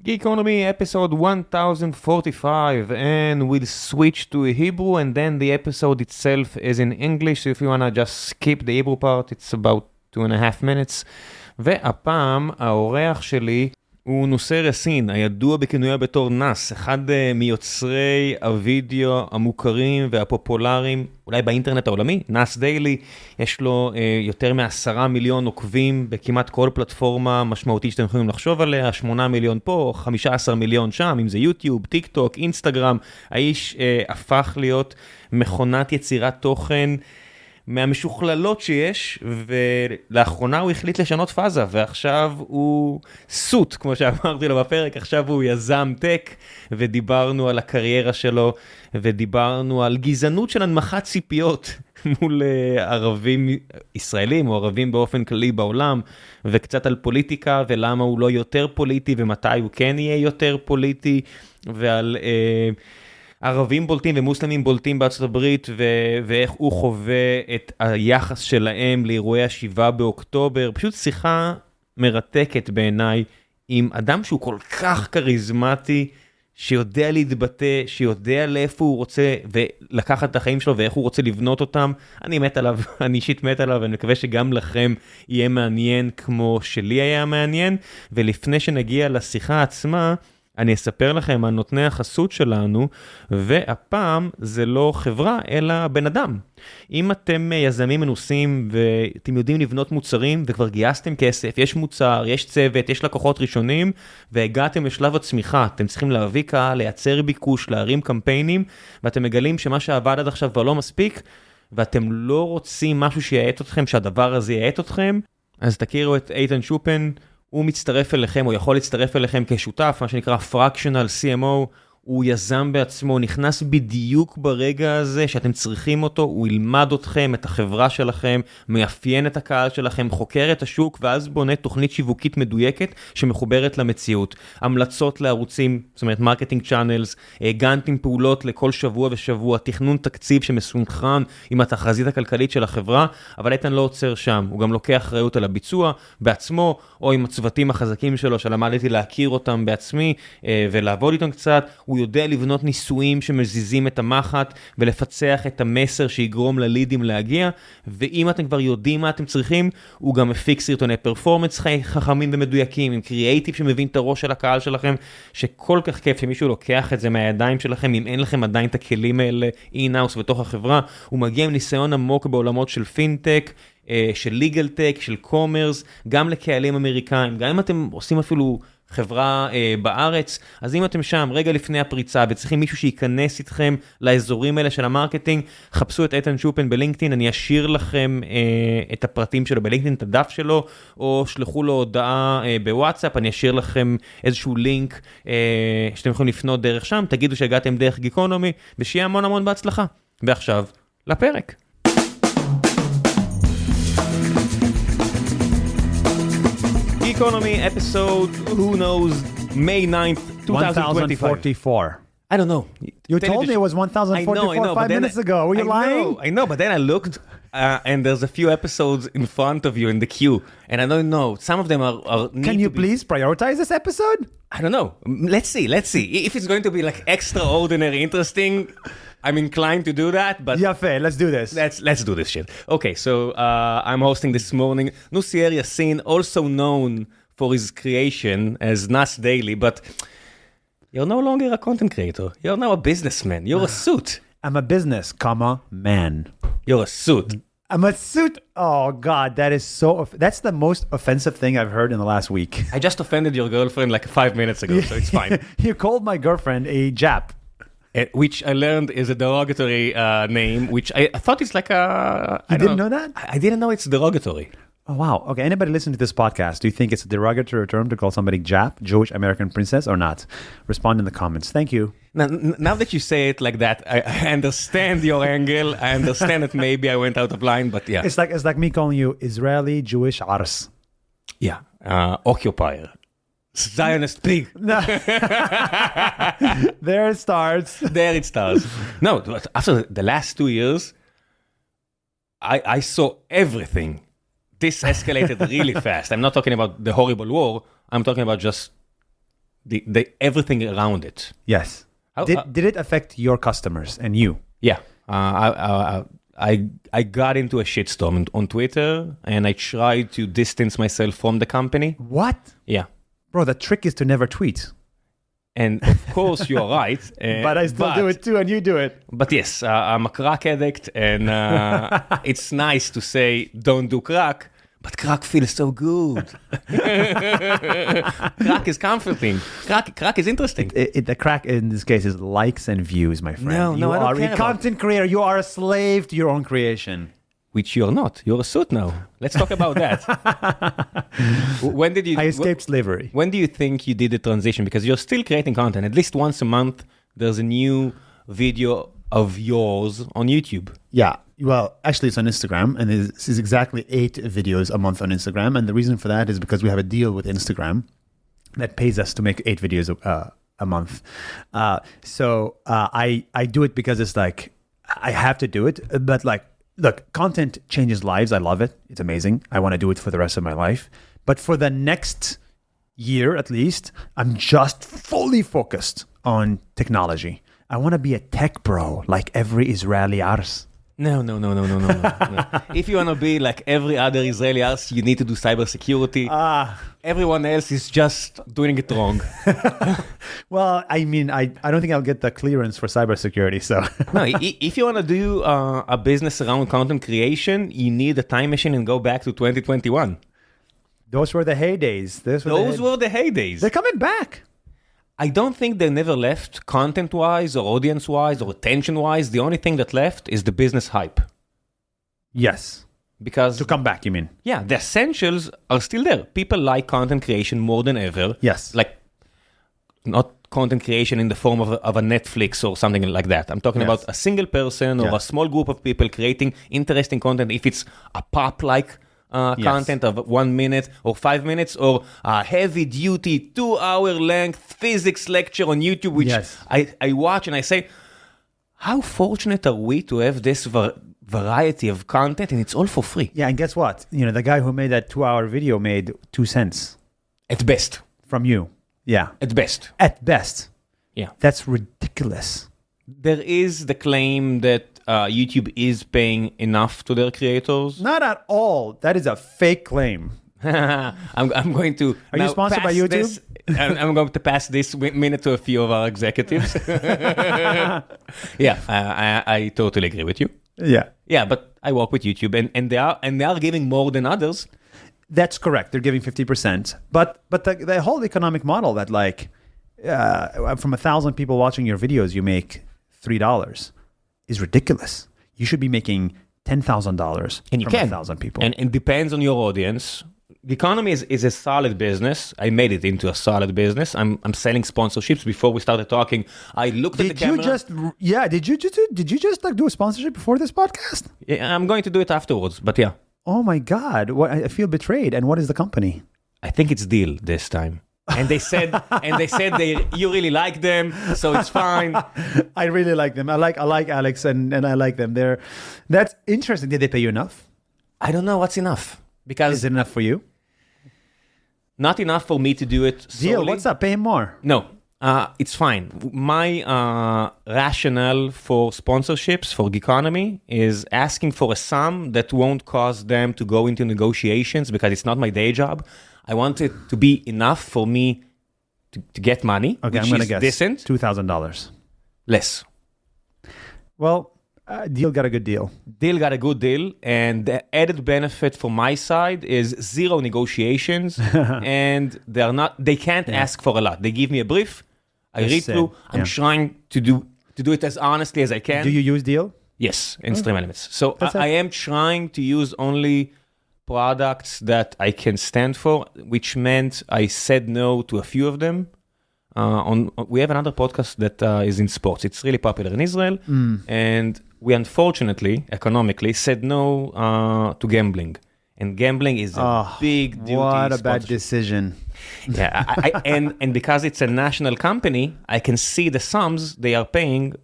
Geekonomy episode 1045, and we'll switch to Hebrew, and then the episode itself is in English, so if you want to just skip the Hebrew part, it's about 2.5 minutes. והפעם האורח שלי הוא נוסייר יאסין, הידוע בכינויו בתור נס, אחד מיוצרי הוידאו המוכרים והפופולריים, אולי באינטרנט העולמי, Nas Daily, יש לו יותר מ10 מיליון עוקבים בכמעט כל פלטפורמה משמעותית שאתם יכולים לחשוב עליה, 8 מיליון פה, 15 מיליון שם, אם זה יוטיוב, טיק טוק, אינסטגרם, האיש הפך להיות מכונת יצירת תוכן, מהמשוכללות שיש, ולאחרונה הוא החליט לשנות פאזה, ועכשיו הוא סוט, כמו שאמרתי לו בפרק, עכשיו הוא יזם טק, ודיברנו על הקריירה שלו, ודיברנו על גזענות של הנמכת ציפיות, מול ערבים ישראלים, או ערבים באופן כללי בעולם, וקצת על פוליטיקה, ולמה הוא לא יותר פוליטי, ומתי הוא כן יהיה יותר פוליטי, ועל ערבים בולטים ומוסלמים בולטים בארצות הברית, ואיך הוא חווה את היחס שלהם לאירועי 7 באוקטובר. פשוט שיחה מרתקת בעיניי, עם אדם שהוא כל כך כריזמטי, שיודע להתבטא, שיודע לאיפה הוא רוצה, ולקחת את החיים שלו, ואיך הוא רוצה לבנות אותם. אני מת עליו, אני אישית מת עליו, ואני מקווה שגם לכם יהיה מעניין, כמו שלי היה מעניין. ולפני שנגיע לשיחה עצמה, אני אספר לכם על נותני החסות שלנו, והפעם זה לא חברה, אלא בן אדם. אם אתם יזמים מנוסים, ואתם יודעים לבנות מוצרים, וכבר גייסתם כסף, יש מוצר, יש צוות, יש לקוחות ראשונים, והגעתם לשלב הצמיחה, אתם צריכים להביא קהל, לייצר ביקוש, להרים קמפיינים, ואתם מגלים שמה שעבד עד עכשיו כבר לא מספיק, ואתם לא רוצים משהו שיעט אתכם, שהדבר הזה יעט אתכם, אז תכירו את איתן שופן, הוא מצטרף אליכם, או יכול להצטרף אליכם כשותף, מה שנקרא פרקשנל CMO, הוא יזם בעצמו, נכנס בדיוק ברגע הזה שאתם צריכים אותו, הוא ילמד אתכם, את החברה שלכם, מאפיין את הקהל שלכם, חוקר את השוק, ואז בונה תוכנית שיווקית מדויקת שמחוברת למציאות. המלצות לערוצים, זאת אומרת מרקטינג צ'אנלס, גאנטים פעולות לכל שבוע ושבוע, תכנון תקציב שמסונכרן עם התחזית הכלכלית של החברה, אבל איתן לא עוצר שם, הוא גם לוקח אחריות על הביצוע בעצמו, או עם הצוותים החזקים שלו, שלמדתי להכיר אותם בעצמי, ולעבוד איתם קצת. הוא יודע לבנות ניסויים שמזיזים את המחט, ולפצח את המסר שיגרום ללידים להגיע, ואם אתם כבר יודעים מה אתם צריכים, הוא גם מפיק סרטוני פרפורמנס חכמים ומדויקים, עם קריאייטיב שמבין את הראש של הקהל שלכם, שכל כך כיף שמישהו לוקח את זה מהידיים שלכם, אם אין לכם עדיין את הכלים האלה אין-האוס בתוך החברה. הוא מגיע עם ניסיון עמוק בעולמות של פינטק, של ליגל טק, של קומרס, גם לקהלים אמריקאים, גם אם אתם עושים אפילו חברה בארץ, אז אם אתם שם רגע לפני הפריצה וצריכים מישהו שייכנס איתכם לאזורים האלה של המרקטינג, חפשו את איתן שופן בלינקדאין, אני אשאיר לכם את הפרטים שלו בלינקדאין, את הדף שלו, או שלחו לו הודעה בוואטסאפ, אני אשאיר לכם איזשהו לינק שאתם יכולים לפנות דרך שם, תגידו שהגעתם דרך גיקונומי, ושיהיה המון המון בהצלחה. ועכשיו, לפרק. Economy episode, who knows, May 9th, 2024. I don't know. You told me it was 1044 5 minutes ago. Were you lying? I know, but then I looked, and there's a few episodes in front of you in the queue, and I don't know. Some of them are Can you please prioritize this episode? I don't know. Let's see. If it's going to be like extraordinary interesting, I'm inclined to do that, but Yafé, let's do this. Let's do this shit. Okay, so I'm hosting this morning Nosiیر Yaasin, also known for his creation as Nas Daily, but you're no longer a content creator. You're now a businessman. You're a suit. I'm a business, man. You're a suit. I'm a suit. Oh God, that's the most offensive thing I've heard in the last week. I just offended your girlfriend like 5 minutes ago, so it's fine. You called my girlfriend a Jap. Which I learned is a derogatory name, which I thought it's like a... You didn't know that? I didn't know it's derogatory. Oh, wow. Okay, anybody listening to this podcast, do you think it's a derogatory term to call somebody Jap, Jewish American princess, or not? Respond in the comments. Thank you. Now that you say it like that, I understand your angle. I understand that maybe I went out of line, but yeah. It's like me calling you Israeli Jewish Ars. Yeah, occupier. Zionist pig. There it starts. There it starts. No, after the last 2 years, I saw everything. This escalated really fast. I'm not talking about the horrible war. I'm talking about just everything around it. Yes. Did it affect your customers and you? Yeah. I got into a shitstorm on Twitter, and I tried to distance myself from the company. What? Yeah. Bro, the trick is to never tweet. And of course, you're right. But I still do it too, and you do it. But yes, I'm a crack addict, and it's nice to say, don't do crack, but crack feels so good. Crack is comforting. Crack is interesting. The crack in this case is likes and views, my friend. No, I don't care a content creator. You are a slave to your own creation. Which you're not. You're a suit now. Let's talk about that. When did you... I escaped slavery. When do you think you did the transition? Because you're still creating content. At least once a month, there's a new video of yours on YouTube. Yeah. Well, actually, it's on Instagram. And this is exactly 8 videos a month on Instagram. And the reason for that is because we have a deal with Instagram that pays us to make 8 videos a month. So I do it because it's like, I have to do it. But like, look, content changes lives. I love it. It's amazing. I want to do it for the rest of my life. But for the next year, at least, I'm just fully focused on technology. I want to be a tech bro, like every Israeli arse. No. If you want to be like every other Israeli arse, you need to do cybersecurity. Everyone else is just doing it wrong. Well, I mean, I don't think I'll get the clearance for cybersecurity, so... No, if you want to do a business around content creation, you need a time machine and go back to 2021. Those were the heydays. Those were the heydays. They're coming back. I don't think they never left content-wise or audience-wise or attention-wise. The only thing that left is the business hype. Yes. Because... To come back, you mean? Yeah, the essentials are still there. People like content creation more than ever. Yes. Like, not content creation in the form of a Netflix or something like that. I'm talking about a single person or a small group of people creating interesting content. If it's a pop-like content of 1 minute or 5 minutes, or a heavy-duty 2-hour length physics lecture on YouTube, which I watch and I say, how fortunate are we to have this variety of content, and it's all for free. Yeah, and guess what? You know, the guy who made that 2-hour video made 2 cents. At best. From you. Yeah. At best. At best. Yeah. That's ridiculous. There is the claim that YouTube is paying enough to their creators. Not at all. That is a fake claim. I'm going to... Are you sponsored by YouTube? I'm going to pass this minute to a few of our executives. Yeah, I totally agree with you. Yeah. Yeah, but I work with YouTube, and they are giving more than others. That's correct. They're giving 50%. But the whole economic model that like from 1,000 people watching your videos, you make $3 is ridiculous. You should be making $10,000 from 1,000 people. And it depends on your audience. The economy is a solid business. I made it into a solid business. I'm selling sponsorships. Before we started talking, I looked at the camera. Did you just like do a sponsorship before this podcast? Yeah, I'm going to do it afterwards, but yeah. Oh my God. I feel betrayed. And what is the company? I think it's Deal this time. And they said you really like them, so it's fine. I really like them. I like Alex and I like them. That's interesting. Did they pay you enough? I don't know what's enough. Because is it enough for you? Not enough for me to do it solely. Deal, what's up? Pay him more. No, it's fine. My rationale for sponsorships for Geekonomy is asking for a sum that won't cause them to go into negotiations because it's not my day job. I want it to be enough for me to get money, okay, which I'm gonna is guess decent. $2,000. Less. Well, Deal got a good deal. Deal got a good deal, and the added benefit from my side is 0 negotiations, and they can't ask for a lot. They give me a brief, I read through, I'm trying to do it as honestly as I can. Do you use Deal? Yes, in Stream Elements. So I am trying to use only products that I can stand for, which meant I said no to a few of them. We have another podcast that is in sports. It's really popular in Israel, and we unfortunately, economically, said no to gambling. And gambling is a big duty. What a bad decision. Yeah, and because it's a national company, I can see the sums they are paying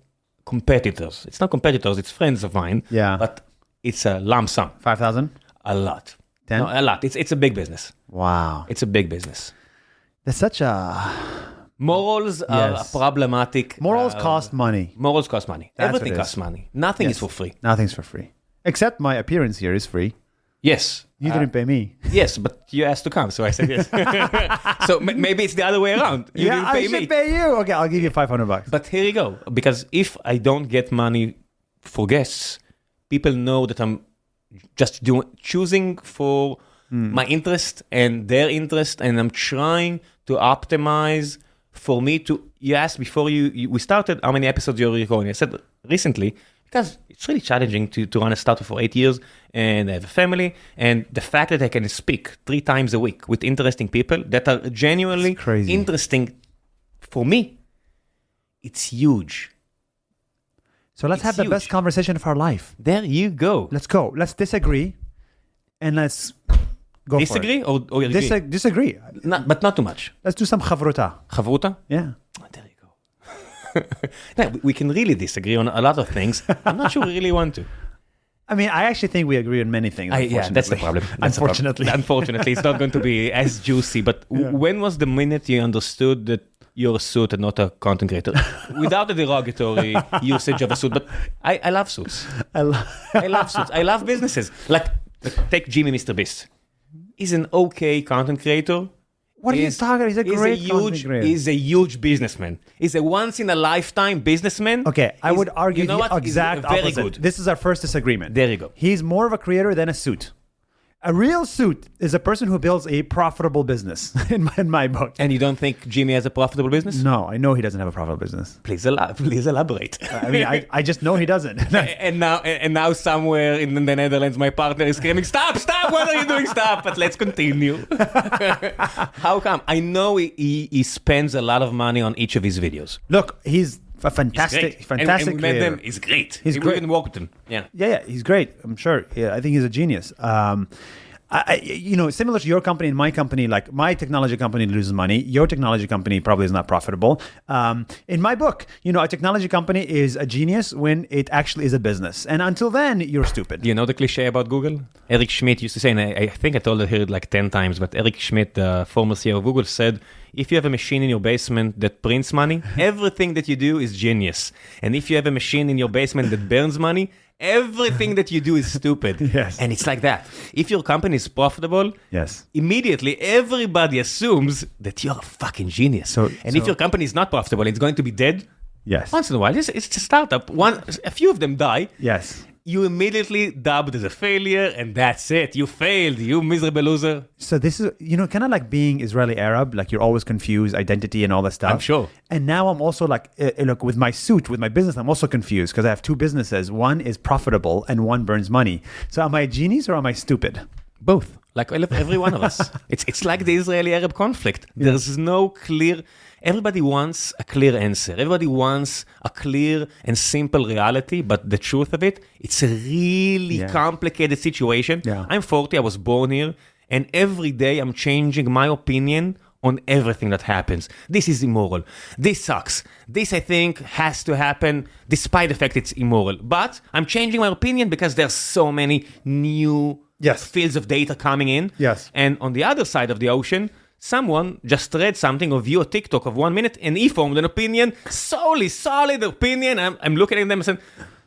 competitors. It's not competitors, it's friends of mine. Yeah. But it's a lump sum. 5,000? A lot. 10? No, a lot. It's a big business. Wow. It's a big business. That's such a Morals are Yes. problematic. Morals cost money. Morals cost money. That's Everything what it costs is. money. Nothing is Yes. for free. Nothing's for free. Except my appearance here is free. Yes. You didn't pay me. Yes, but you asked to come, so I said yes. So maybe it's the other way around. You didn't pay I should me. pay you. Okay, I'll give you $500. But here you go. Because if I don't get money for guests, people know that I'm just choosing for my interest and their interest, and I'm trying to optimize for me to. You asked before we started how many episodes you're recording. I said recently, because it's really challenging to run a startup for 8 years and I have a family, and the fact that I can speak 3 times a week with interesting people that are genuinely It's crazy. interesting for me, it's huge. So let's It's have the huge. best conversation of our life. There you go. Let's go. Let's disagree, and let's go Disagree for or it. agree? Disagree. But not too much. Let's do some חברותה. חברותה? Yeah. Oh, there you go. No, we can really disagree on a lot of things. I'm not sure we really want to. I mean, I actually think we agree on many things. Yeah, that's the problem. That's the problem. Unfortunately. Unfortunately, it's not going to be as juicy. But when was the minute you understood that you're a suit and not a content creator? Without a derogatory usage of a suit. But I love suits. I love suits. I love businesses. Like take Jimmy Mr. Beast. He's an okay content creator. What are you talking about? He's a great content creator. He's a huge businessman. He's a once-in-a-lifetime businessman. Okay, I would argue the He's exact very opposite. good. This is our first disagreement. There you go. He's more of a creator than a suit. A real suit is a person who builds a profitable business, in my book. And you don't think Jimmy has a profitable business? No, I know he doesn't have a profitable business. Please elaborate. I mean, I just know he doesn't. And now somewhere in the Netherlands, my partner is screaming, "Stop! Stop! What are you doing? Stop!" But let's continue. How come? I know he spends a lot of money on each of his videos. Look, he's a fantastic And we met creator. them. He's great. He's We great. even walked with him. Yeah. Yeah, he's great. I'm sure. Yeah, I think he's a genius. Similar to your company and my company, like my technology company loses money. Your technology company probably is not profitable. In my book, a technology company is a genius when it actually is a business. And until then, you're stupid. You know the cliche about Google? Eric Schmidt used to say, and I think I told it like 10 times, but Eric Schmidt, the former CEO of Google, said, if you have a machine in your basement that prints money, everything that you do is genius. And if you have a machine in your basement that burns money, everything that you do is stupid. Yes. And it's like that. If your company is profitable, Yes. immediately everybody assumes that you're a fucking genius. And if your company is not profitable, it's going to be dead. Yes. Once in a while, it's a startup. A few of them die. Yes. You immediately dubbed as a failure, and that's it. You failed, you miserable loser. So this is, kind of like being Israeli Arab, like you're always confused, identity and all that stuff. I'm sure. And now I'm also like, look, with my suit, with my business, I'm also confused because I have 2 businesses. One is profitable and one burns money. So am I a genius or am I stupid? Both. Like every one of us. It's like the Israeli-Arab conflict. There's no clear... Everybody wants a clear answer. Everybody wants a clear and simple reality, but the truth of it, it's a really complicated situation. Yeah. I'm 40, I was born here, and every day I'm changing my opinion on everything that happens. This is immoral. This sucks. This, I think, has to happen despite the fact it's immoral. But I'm changing my opinion because there's so many new fields of data coming in. Yes. And on the other side of the ocean, someone just read something or viewed a TikTok of 1 minute and he formed an opinion, solid opinion. I'm looking at them and saying,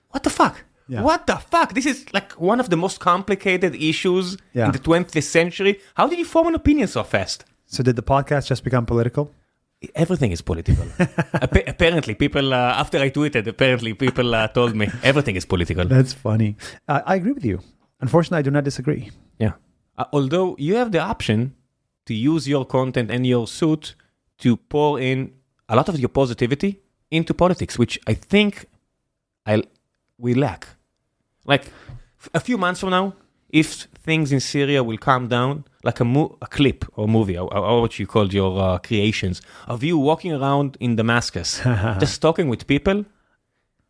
what the fuck? Yeah. What the fuck? This is like one of the most complicated issues in the 20th century. How did you form an opinion so fast? So did the podcast just become political? Everything is political. Apparently, people, after I tweeted, people told me everything is political. That's funny. I agree with you. Unfortunately, I do not disagree. Yeah. Although you have the option to use your content and your suit to pour in a lot of your positivity into politics, which I think we lack. Like a few months from now, if things in Syria will calm down, like a clip or movie, or what you called your creations, of you walking around in Damascus, just talking with people,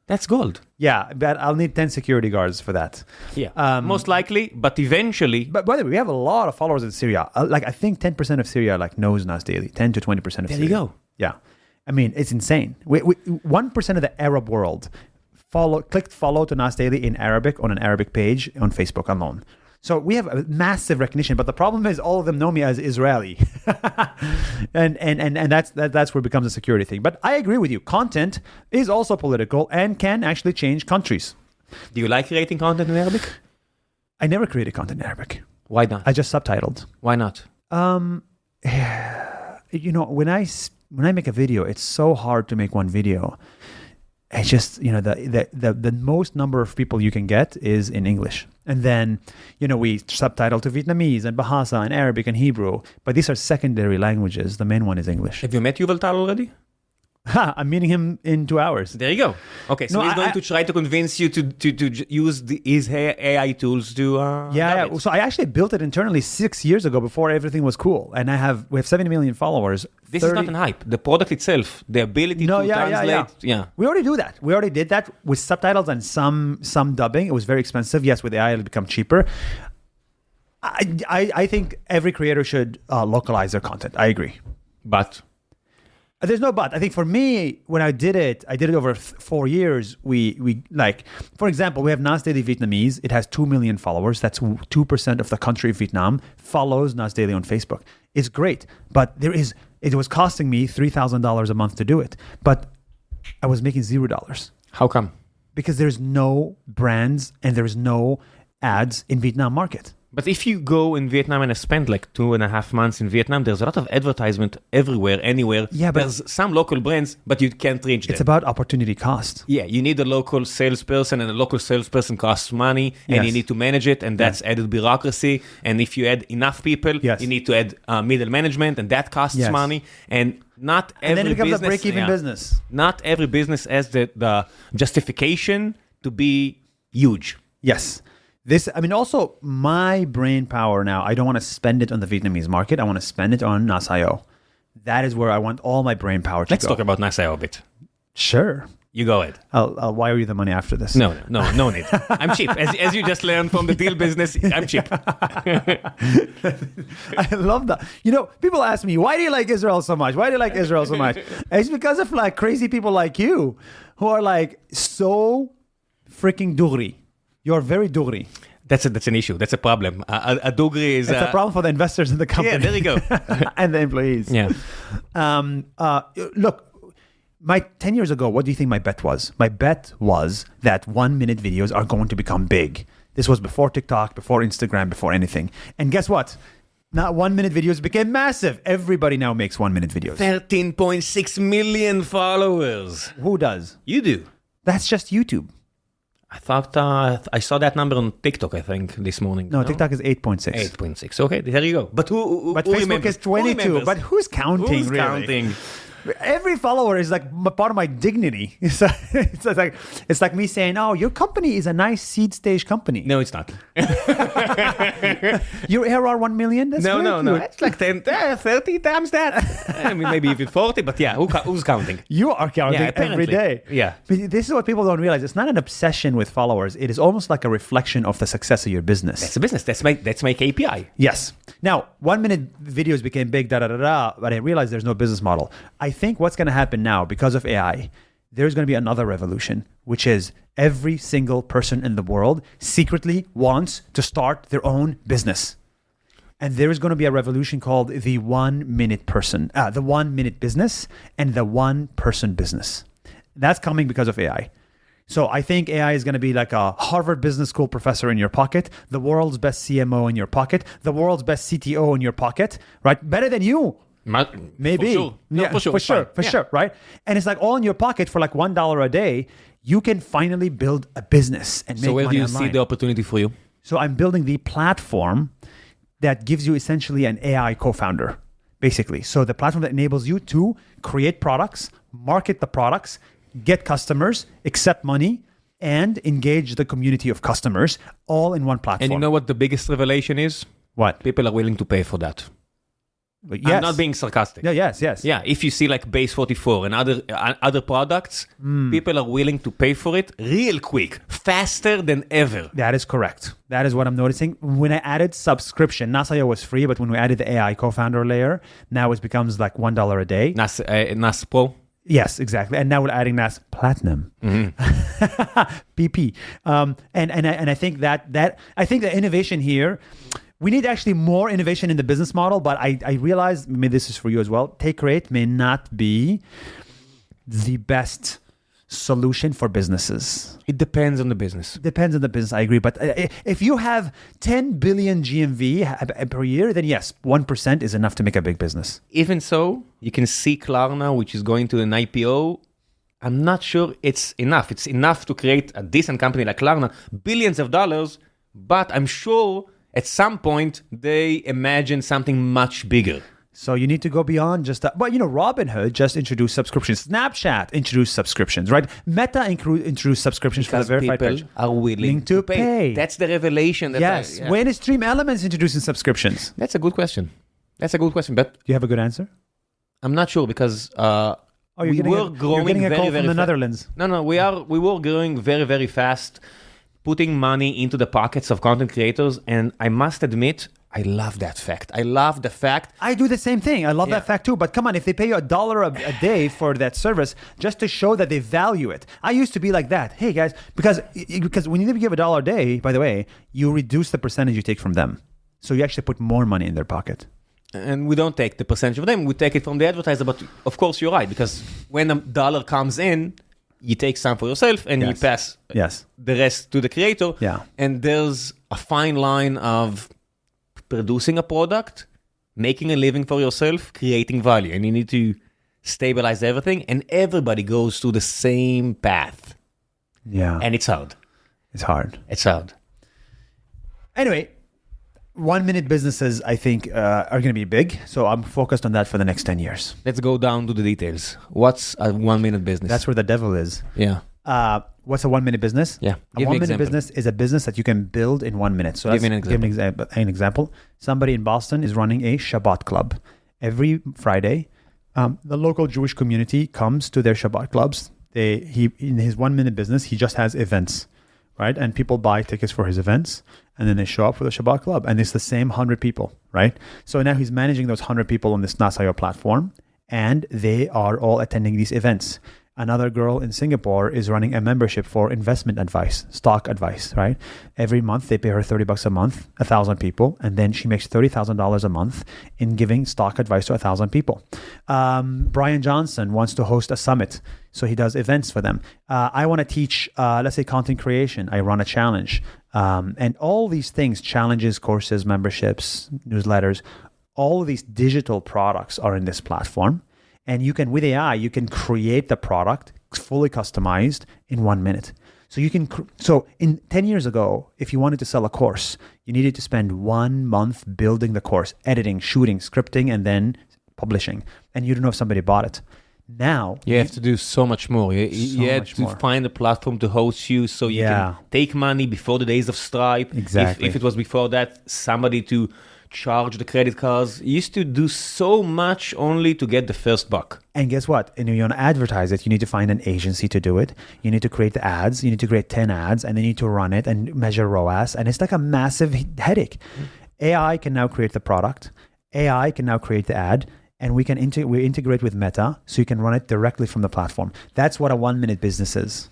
that's gold. Yeah, but I'll need 10 security guards for that. Yeah, most likely, but eventually... But by the way, we have a lot of followers in Syria. I think 10% of Syria knows Nas Daily. 10 to 20% of Syria. There you go. Yeah. I mean, it's insane. 1% of the Arab world clicked follow to Nas Daily in Arabic on an Arabic page on Facebook alone. So we have a massive recognition, but the problem is all of them know me as Israeli. and that's where it becomes a security thing. But I agree with you. Content is also political and can actually change countries. Do you like creating content in Arabic? I never created content in Arabic. Why not? I just subtitled. Why not? When I make a video, it's so hard to make one video. It's just, the most number of people you can get is in English. And then, we subtitle to Vietnamese and Bahasa and Arabic and Hebrew. But these are secondary languages. The main one is English. Have you met Yuval Tal already? I'm meeting him in 2 hours. There you go. Okay, so he's going to try to convince you to use his AI tools to... Yeah. So I actually built it internally 6 years ago before everything was cool. And we have 70 million followers. This is not an hype. The product itself, the ability to translate. Yeah. We already do that. We already did that with subtitles and some dubbing. It was very expensive. Yes, with AI, it'll become cheaper. I think every creator should localize their content. I agree. But... There's no but. I think for me, when I did it over 4 years. We for example, we have Nas Daily Vietnamese. It has 2 million followers. That's 2% of the country of Vietnam follows Nas Daily on Facebook. It's great, but it was costing me $3,000 a month to do it. But I was making $0. How come? Because there's no brands and there's no ads in Vietnam market. But if you go in Vietnam and spend like 2.5 months in Vietnam, there's a lot of advertisement everywhere, anywhere. Yeah, but there's some local brands, but you can't reach them. It's about opportunity cost. Yeah, you need a local salesperson, and a local salesperson costs money, and you need to manage it, and that's added bureaucracy. And if you add enough people, you need to add middle management, and that costs money. And not every and then it becomes business, a break-even business. Not every business has the justification to be huge. Yes. Also my brain power now, I don't want to spend it on the Vietnamese market. I want to spend it on Nas.io. That is where I want all my brain power to Let's go. talk about Nas.io a bit. Sure. You go ahead. I'll wire you the money after this. No need. I'm cheap. As you just learned from the deal business, I'm cheap. I love that. People ask me, why do you like Israel so much? Why do you like Israel so much? It's because of crazy people like you who are so freaking dugri. You're very dugri. That's an issue. That's a problem. A dugri is... It's a problem for the investors in the company. Yeah, there you go. And the employees. Yeah. Look, 10 years ago, what do you think my bet was? My bet was that 1-minute videos are going to become big. This was before TikTok, before Instagram, before anything. And guess what? Now 1-minute videos became massive. Everybody now makes 1-minute videos. 13.6 million followers. Who does? You do. That's just YouTube. I thought I saw that number on TikTok, I think, this morning. No, TikTok is 8.6. 8.6. Okay, there you go. But who Facebook remembers? is 22. But who's counting, Who's really? counting? Every follower is part of my dignity. It's like me saying, "Oh, your company is a nice seed stage company." No, it's not. Your ARR 1 million? That's no. It's like 30 times that. Maybe even 40, but yeah, who's counting? You are counting every day. Yeah. This is what people don't realize. It's not an obsession with followers. It is almost like a reflection of the success of your business. That's a business. That's my KPI. Yes. Now, 1-minute videos became big, but I realized there's no business model. I think what's going to happen now because of AI, there's going to be another revolution, which is every single person in the world secretly wants to start their own business. And there is going to be a revolution called the 1-minute person, the 1-minute business and the 1-person business. That's coming because of AI. So I think AI is going to be like a Harvard Business School professor in your pocket, the world's best CMO in your pocket, the world's best CTO in your pocket, right? Better than you. Maybe. For sure. No, yeah, for sure, right? And it's all in your pocket for $1 a day. You can finally build a business and make money online. So where do you see the opportunity for you? So I'm building the platform that gives you essentially an AI co-founder, basically. So the platform that enables you to create products, market the products, get customers, accept money, and engage the community of customers all in one platform. And you know what the biggest revelation is? What? People are willing to pay for that. Yes. I'm not being sarcastic. Yeah, yes. Yeah, if you see Base 44 and other products, people are willing to pay for it real quick, faster than ever. That is correct. That is what I'm noticing. When I added subscription, Nas.io was free, but when we added the AI co-founder layer, now it becomes $1 a day. Nas Pro? Yes, exactly. And now we're adding Nas Platinum, PP. And I think that I think the innovation here, we need actually more innovation in the business model. But I realize, maybe this is for you as well. Take rate may not be the best solution for businesses. It depends on the business. Depends on the business, I agree. But if you have 10 billion GMV per year, then yes, 1% is enough to make a big business. Even so, you can see Klarna, which is going to an IPO. I'm not sure it's enough. It's enough to create a decent company like Klarna, billions of dollars, but I'm sure at some point they imagine something much bigger. So you need to go beyond just that. But Robinhood just introduced subscriptions. Snapchat introduced subscriptions, right? Meta introduced subscriptions because for the verified people page. Are willing to pay. That's the revelation. Yes. When is Stream Elements introducing subscriptions? That's a good question. But do you have a good answer? I'm not sure because we were growing getting a very, call very from the Netherlands. No, we were growing very, very fast, putting money into the pockets of content creators, and I must admit, I love that fact. I love the fact. I do the same thing. I love that fact too. But come on, if they pay you $1 a day for that service, just to show that they value it. I used to be like that. Hey guys, because when you give $1 a day, by the way, you reduce the percentage you take from them. So you actually put more money in their pocket. And we don't take the percentage of them. We take it from the advertiser. But of course, you're right. Because when $1 comes in, you take some for yourself and you pass the rest to the creator. Yeah. And there's a fine line of producing a product, making a living for yourself, creating value. And you need to stabilize everything. And everybody goes through the same path. Yeah. And it's hard. It's hard. Anyway, 1 minute businesses, I think, are going to be big. So I'm focused on that for the next 10 years. Let's go down to the details. What's a 1 minute business? That's where the devil is. Yeah. What's a 1 minute business? Yeah. A 1 minute business is a business that you can build in 1 minute. So give me an example. Somebody in Boston is running a Shabbat club. Every Friday, the local Jewish community comes to their Shabbat clubs. In his 1 minute business, he just has events, right? And people buy tickets for his events, and then they show up for the Shabbat club, and it's the same 100 people, right? So now he's managing those 100 people on this Nas platform, and they are all attending these events. Another girl in Singapore is running a membership for investment advice, stock advice, right? Every month they pay her $30 a month, 1,000 people, and then she makes $30,000 a month in giving stock advice to 1,000 people. Brian Johnson wants to host a summit, so he does events for them. I want to teach, let's say, content creation. I run a challenge. And all these things, challenges, courses, memberships, newsletters, all of these digital products are in this platform. And you can, with AI, you can create the product fully customized in 1 minute. So in 10 years ago, if you wanted to sell a course, you needed to spend 1 month building the course, editing, shooting, scripting, and then publishing. And you don't know if somebody bought it. Now you have to do so much more. You have to find a platform to host you so you can take money before the days of Stripe. Exactly. If it was before that, somebody to charge the credit cards. You used to do so much only to get the first buck. And guess what? And you want to advertise it, you need to find an agency to do it. You need to create the ads. You need to create 10 ads, and then you need to run it and measure ROAS. And it's like a massive headache. AI can now create the product. AI can now create the ad. And we integrate with Meta, so you can run it directly from the platform. That's what a 1 minute business is.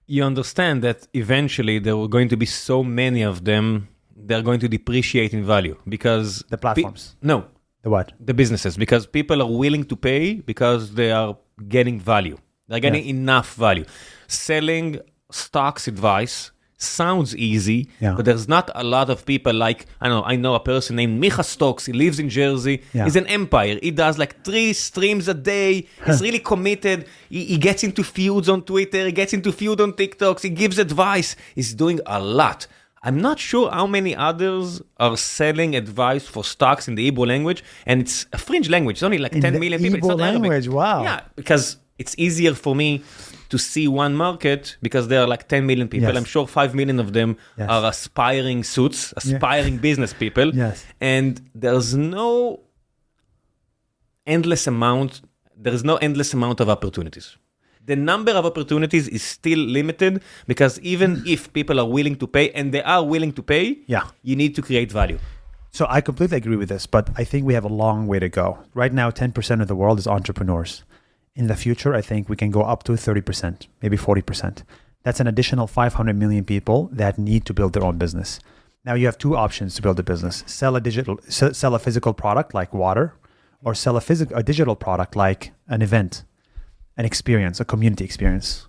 You understand that eventually there were going to be so many of them, they're going to depreciate in value because the platforms. No. The what? The businesses, because people are willing to pay because they are getting value. They're getting enough value. Selling stocks advice sounds easy, but there's not a lot of people like, I know a person named Micha Stokes. He lives in Jersey. He's an empire. He does like 3 streams a day. He's really committed. He gets into feuds on Twitter. He gets into feud on TikToks. He gives advice. He's doing a lot. I'm not sure how many others are selling advice for stocks in the Hebrew language, and it's a fringe language. It's only like 10 million people. Hebrew language, wow. Yeah, because it's easier for me to see one market because there are like 10 million people. Yes. I'm sure 5 million of them are aspiring suits, aspiring business people. Yes. And there's no endless amount of opportunities. The number of opportunities is still limited because even if people are willing to pay, and they are willing to pay, you need to create value. So I completely agree with this, but I think we have a long way to go. Right now, 10% of the world is entrepreneurs. In the future, I think we can go up to 30%, maybe 40%. That's an additional 500 million people that need to build their own business. Now you have two options to build a business: sell a physical product like water, or sell a digital product like an event, an experience, a community experience.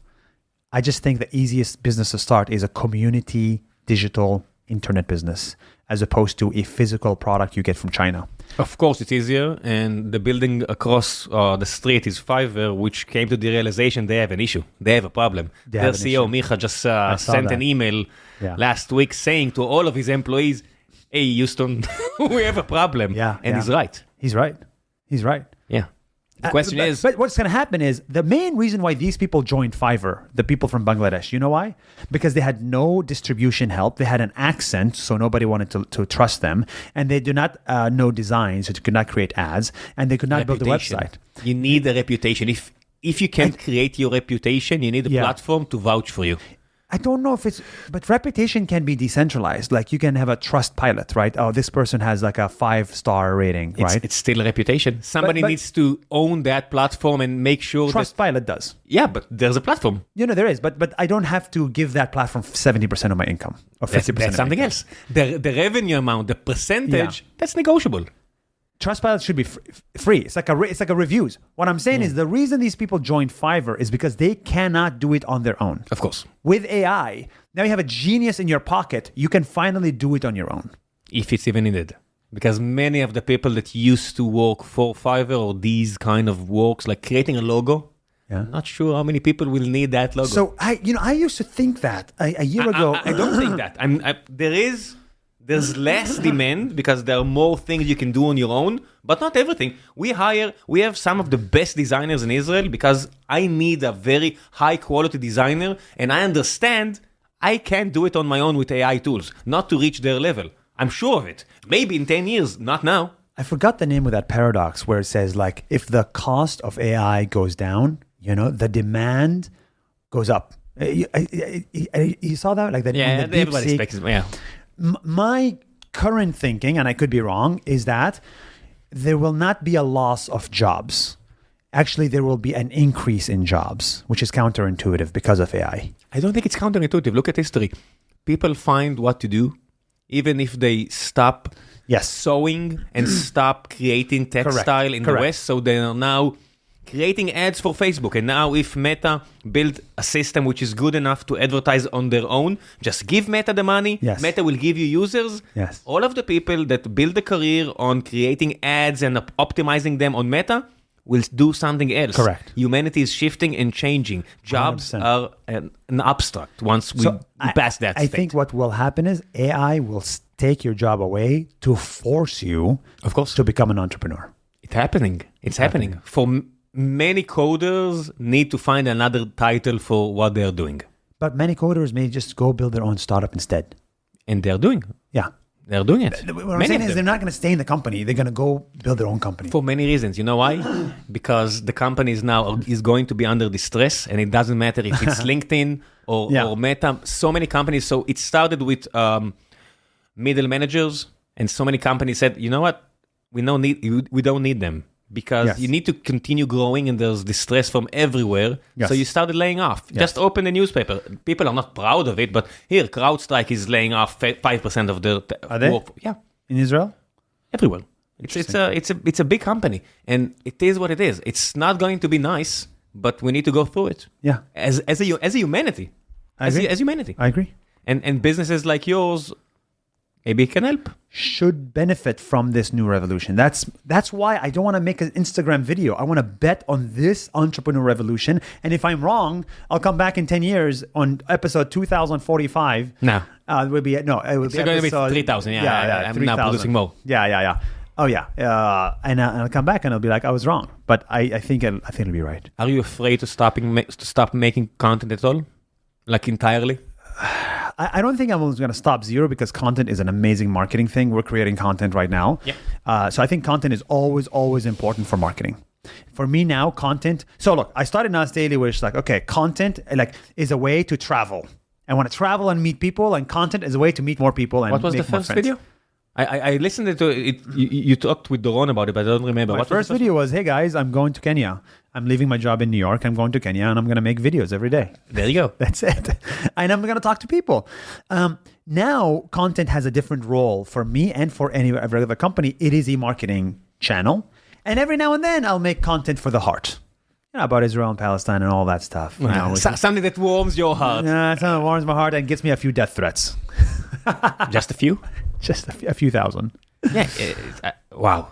I just think the easiest business to start is a community digital internet business, as opposed to a physical product you get from China. Of course, it's easier, and the building across the street is Fiverr, which came to the realization they have an issue. They have a problem. Their CEO, Micha, just sent an email last week saying to all of his employees, hey, Houston, we have a problem. And he's right. He's right. Yeah. The question is... But what's going to happen is, the main reason why these people joined Fiverr, the people from Bangladesh, you know why? Because they had no distribution help. They had an accent, so nobody wanted to trust them. And they do not know design, so they could not create ads. And they could not build a website. You need a reputation. If you can't create your reputation, you need a platform to vouch for you. I don't know if but reputation can be decentralized. Like you can have a trust pilot, right? Oh, this person has like a 5-star rating, right? It's still a reputation. Somebody needs to own that platform and make sure Trust pilot does. Yeah, but there's a platform. There is, but I don't have to give that platform 70% of my income or 50%. That's something else. The revenue amount, the percentage, that's negotiable. Trustpilot should be free. It's like a reviews. What I'm saying is the reason these people joined Fiverr is because they cannot do it on their own. Of course. With AI, now you have a genius in your pocket. You can finally do it on your own. If it's even needed. Because many of the people that used to work for Fiverr or these kind of works, like creating a logo, I'm not sure how many people will need that logo. So I used to think that a year ago. I don't think that. There's less demand because there are more things you can do on your own, but not everything. We have some of the best designers in Israel because I need a very high quality designer, and I understand I can't do it on my own with AI tools, not to reach their level. I'm sure of it. Maybe in 10 years, not now. I forgot the name of that paradox where it says, like, if the cost of AI goes down, the demand goes up. You saw that? Like that in the everybody expects it. Yeah. My current thinking, and I could be wrong, is that there will not be a loss of jobs. Actually, there will be an increase in jobs, which is counterintuitive because of AI. I don't think it's counterintuitive. Look at history. People find what to do, even if they stop sewing and stop creating textile in the West. So they are now creating ads for Facebook. And now if Meta build a system which is good enough to advertise on their own, just give Meta the money. Meta will give you users. All of the people that build a career on creating ads and optimizing them on Meta will do something else. Correct. Humanity is shifting and changing. Jobs 100%. Are an abstract once we pass that state. I think what will happen is AI will take your job away to force you, of course, to become an entrepreneur. It's happening. For many coders need to find another title for what they're doing. But many coders may just go build their own startup instead. And they're doing. Yeah. They're doing it. What I'm saying is they're not going to stay in the company. They're going to go build their own company. For many reasons. You know why? Because the company is going to be under distress, and it doesn't matter if it's LinkedIn or Meta. So many companies. So it started with middle managers, and so many companies said, you know what? We don't need them. Because you need to continue growing and there's distress from everywhere. So you started laying off. Just open the newspaper. People are not proud of it, but here, CrowdStrike is laying off 5% of their work. Yeah. In Israel? Everywhere. It's a big company. And it is what it is. It's not going to be nice, but we need to go through it. Yeah. As a humanity. As humanity. I agree. And businesses like yours, maybe it can help. Should benefit from this new revolution. That's why I don't want to make an Instagram video. I want to bet on this entrepreneur revolution. And if I'm wrong, I'll come back in 10 years on episode 2045. No. It will be going to be 3,000. I'm 3, now producing more. Yeah. Oh yeah. And I'll come back and I'll be like, I was wrong. But I think it'll be right. Are you afraid to stop making content at all? Like entirely? I don't think I'm going to stop zero because content is an amazing marketing thing. We're creating content right now. So I think content is always important for marketing. For me now, content. So look, I started Nas Daily where it's like, okay, content is a way to travel. I want to travel and meet people, and content is a way to meet more people and what was make the more first friends. video? I listened to it. You talked with Doron about it, but I don't remember. My first video was, hey guys, I'm going to Kenya. I'm leaving my job in New York. I'm going to Kenya and I'm going to make videos every day. There you go. That's it. And I'm going to talk to people. Now, content has a different role for me and for every other company. It is a marketing channel. And every now and then, I'll make content for the heart. About Israel and Palestine and all that stuff. Something that warms your heart. Something that warms my heart and gets me a few death threats. Just a few? Just a few thousand. Yeah. Wow.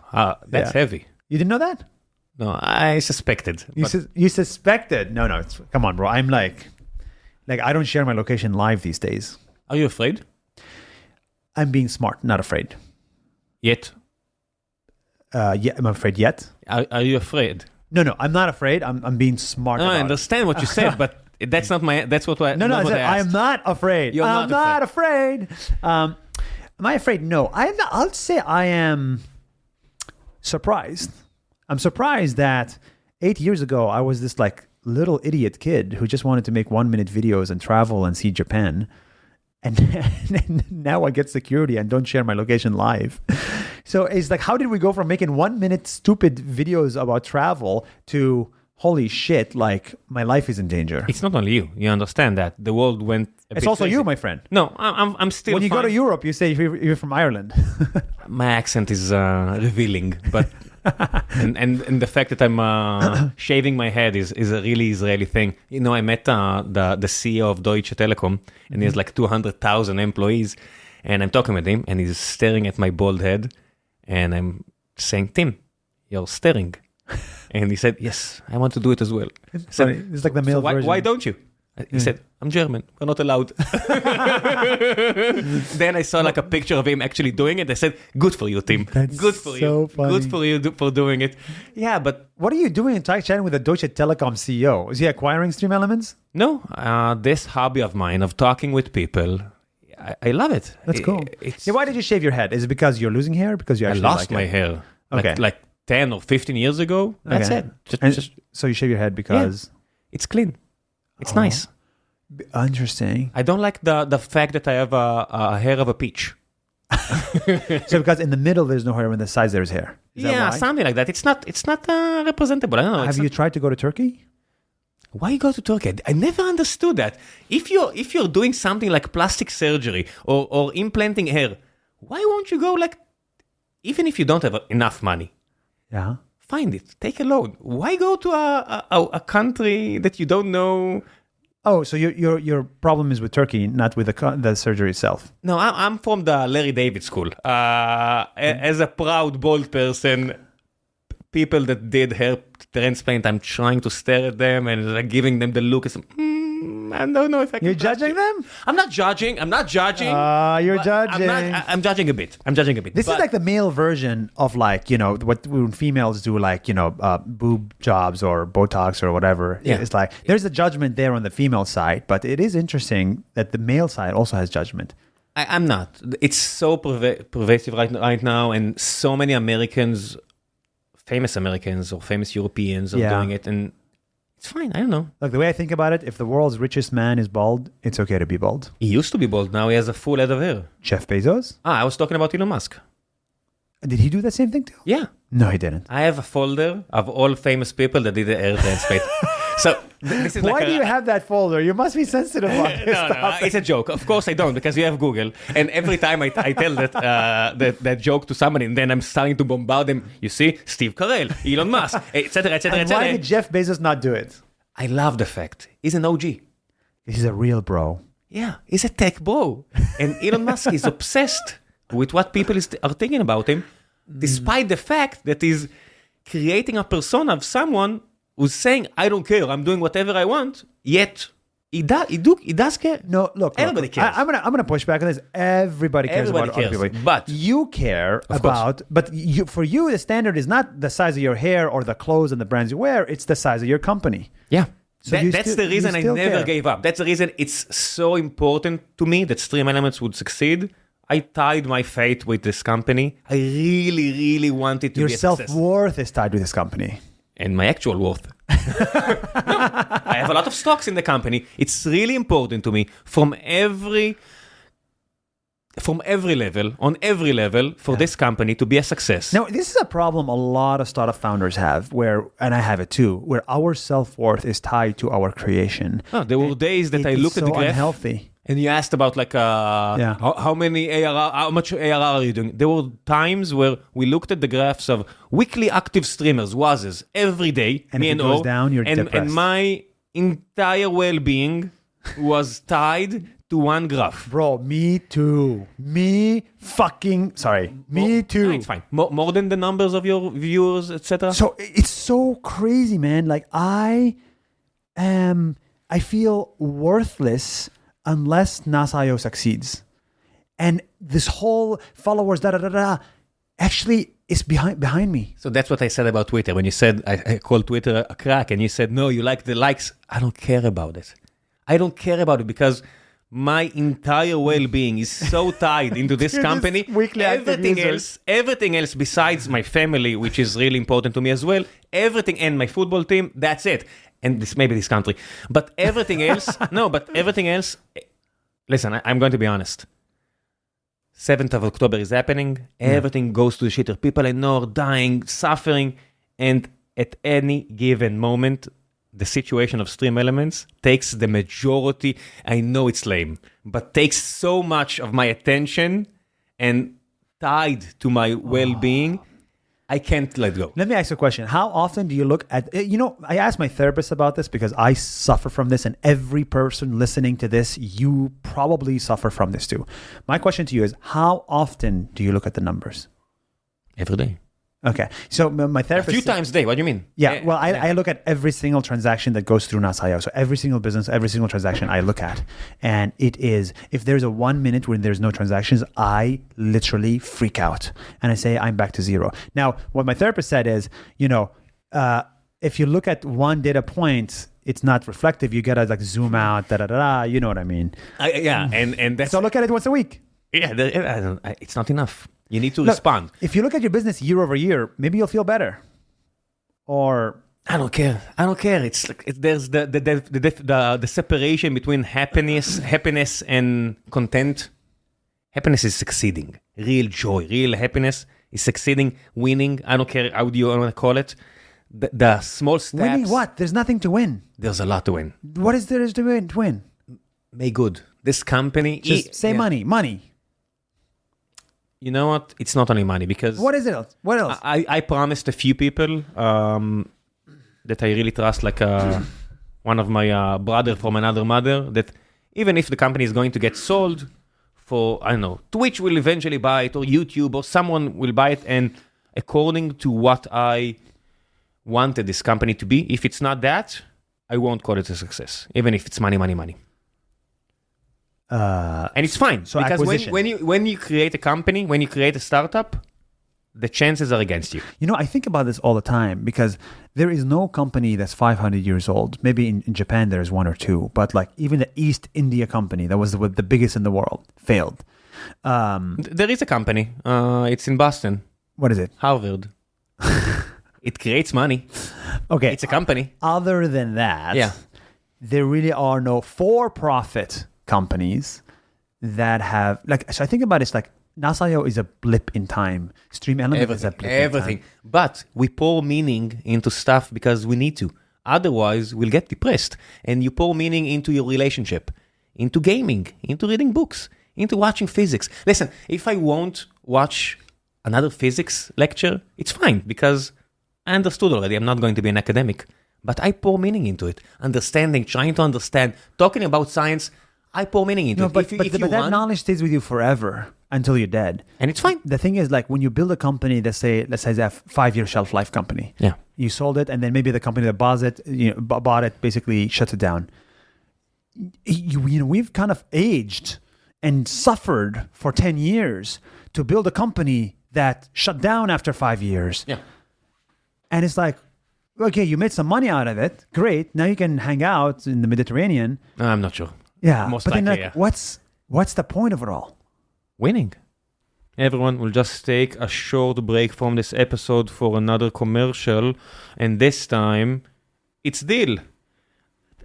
That's heavy. You didn't know that? No, I suspected. You suspected? No. Come on, bro. I'm like I don't share my location live these days. Are you afraid? I'm being smart, not afraid. Yet? Yeah, I'm afraid yet. Are you afraid? No, I'm not afraid. I'm being smart. No, I understand what you said, but that's not my. That's what I. No, I said I'm not afraid. You're I'm not afraid. Am I afraid? No. I'll say I am surprised. I'm surprised that 8 years ago I was this like little idiot kid who just wanted to make 1-minute videos and travel and see Japan. And now I get security and don't share my location live. So it's like, how did we go from making 1-minute stupid videos about travel to holy shit, like my life is in danger? It's not only you. You understand that the world went. It's also crazy. You, my friend. No, I'm still. When you fine. go to Europe, you say you're from Ireland. My accent is revealing, but and the fact that I'm shaving my head is a really Israeli thing. You know, I met the CEO of Deutsche Telekom, and he has like 200,000 employees, and I'm talking with him, and he's staring at my bald head, and I'm saying, Tim, you're staring. And he said, yes, I want to do it as well. It's like the male version. Why don't you? He said, I'm German. We're not allowed. Then I saw like a picture of him actually doing it. I said, good for you, Tim. That's good for so you. Funny. Good for you for doing it. Yeah, but... What are you doing in chatting with the Deutsche Telekom CEO? Is he acquiring Stream Elements? No, this hobby of mine of talking with people, I love it. That's cool. Why did you shave your head? Is it because you're losing hair? Because you actually lost my hair. Okay. Like 10 or 15 years ago. That's it. So you shave your head because... Yeah, it's clean. It's nice. Interesting. I don't like the fact that I have a hair of a peach. So because in the middle there's no hair, and the sides there's hair. Is that why? Something like that. It's not representable. I don't know. Have you tried to go to Turkey? Why you go to Turkey? I never understood that. If you're doing something like plastic surgery or implanting hair, why won't you go like, even if you don't have enough money? Yeah. Find it. Take a loan. Why go to a country that you don't know? Oh, so your problem is with Turkey, not with the surgery itself. No, I'm from the Larry David school. As a proud, bold person, people that did hair transplant, I'm trying to stare at them and like, giving them the look. I don't know if I can. You're judging them? I'm not judging. You're judging. I'm judging a bit. This is like the male version of like, what when females do like, boob jobs or Botox or whatever. Yeah. It's like, there's a judgment there on the female side, but it is interesting that the male side also has judgment. I'm not. It's so pervasive right now, and so many Americans, famous Americans or famous Europeans are doing it, and it's fine. I don't know. Look, the way I think about it, if the world's richest man is bald, it's okay to be bald. He used to be bald. Now he has a full head of hair. Jeff Bezos? I was talking about Elon Musk. Did he do the same thing too? Yeah. No, he didn't. I have a folder of all famous people that did the hair transplant. So this is why do you have that folder? You must be sensitive about this No, it's a joke. Of course I don't, because you have Google. And every time I tell that joke to somebody, and then I'm starting to bombard them. You see, Steve Carell, Elon Musk, etc., etc., etc. Why did Jeff Bezos not do it? I love the fact he's an OG. He's a real bro. Yeah, he's a tech bro. And Elon Musk is obsessed with what people are thinking about him, despite the fact that he's creating a persona of someone who's saying, I don't care, I'm doing whatever I want, yet he does care. No, look, everybody cares. I'm gonna push back on this. Everybody cares about other people. But you care about, for you, the standard is not the size of your hair or the clothes and the brands you wear, it's the size of your company. Yeah. So that's the reason I never gave up. That's the reason it's so important to me that Stream Elements would succeed. I tied my fate with this company. I really, really wanted to be a success. Your self-worth is tied with this company. And my actual worth. No, I have a lot of stocks in the company. It's really important to me from every from every level, on every level, for this company to be a success. Now, this is a problem a lot of startup founders have, and I have it too, where our self-worth is tied to our creation. There were days that I looked at the graph. Unhealthy. And you asked about like how many ARR, how much ARR are you doing? There were times where we looked at the graphs of weekly active streamers, WASs, every day. And if it goes down, you're depressed. And my entire well-being was tied to one graph. Bro, me too. Me too. No, it's fine. More than the numbers of your viewers, etc. So it's so crazy, man. Like I feel worthless unless Nas succeeds. And this whole followers, actually is behind me. So that's what I said about Twitter. When you said, I called Twitter a crack, and you said, no, you like the likes. I don't care about it. I don't care about it because my entire well-being is so tied into this company. Everything else besides my family, which is really important to me as well, everything, and my football team, that's it. And maybe this country. But everything else, listen, I'm going to be honest. 7th of October is happening. Everything goes to the shitter. People I know are dying, suffering. And at any given moment, the situation of Stream Elements takes the majority. I know it's lame, but takes so much of my attention and tied to my well-being. I can't let go. Let me ask you a question. How often do you look at, I asked my therapist about this because I suffer from this, and every person listening to this, you probably suffer from this too. My question to you is, how often do you look at the numbers? Every day. Okay. So my therapist... A few times a day. What do you mean? Yeah. Well, I look at every single transaction that goes through Nas. So every single business, every single transaction I look at. And it is, if there's a 1 minute when there's no transactions, I literally freak out. And I say, I'm back to zero. Now, what my therapist said is, if you look at one data point, it's not reflective. You got to like zoom out, you know what I mean? And that's... So look at it once a week. Yeah, it's not enough. You need to respond. If you look at your business year over year, maybe you'll feel better. Or I don't care. It's like there's the separation between happiness and content. Happiness is succeeding. Real joy, real happiness is succeeding, winning. I don't care how do you want to call it. The small steps. Winning what? There's nothing to win. There's a lot to win. What is there to win? Make good. This company. Just say money. You know what? It's not only money because... What is it else? What else? I promised a few people that I really trust, like one of my brother from another mother, that even if the company is going to get sold for, I don't know, Twitch will eventually buy it, or YouTube, or someone will buy it, and according to what I wanted this company to be, if it's not that, I won't call it a success, even if it's money. And it's fine, so because acquisition. when you create a company, when you create a startup, the chances are against you. I think about this all the time because there is no company that's 500 years old. Maybe in Japan there's one or two, but like even the East India company that was the biggest in the world failed. There is a company. It's in Boston. What is it? Harvard. It creates money. Okay. It's a company. Other than that, there really are no for-profit companies that have so I think about it, it's like Nas.io is a blip in time. Stream Element is a blip in time. But we pour meaning into stuff because we need to. Otherwise, we'll get depressed. And you pour meaning into your relationship, into gaming, into reading books, into watching physics. Listen, if I won't watch another physics lecture, it's fine because I understood already. I'm not going to be an academic. But I pour meaning into it. Understanding, trying to understand, talking about science, I pour meaning into it. But that knowledge stays with you forever until you're dead. And it's fine. The thing is, like, when you build a company, let's say it's a 5-year shelf life company. Yeah. You sold it, and then maybe the company that bought it basically shuts it down. We've kind of aged and suffered for 10 years to build a company that shut down after 5 years. Yeah. And it's like, okay, you made some money out of it. Great. Now you can hang out in the Mediterranean. I'm not sure. Yeah. Most but likely, then, what's the point of it all? Winning. Everyone will just take a short break from this episode for another commercial. And this time, it's deal.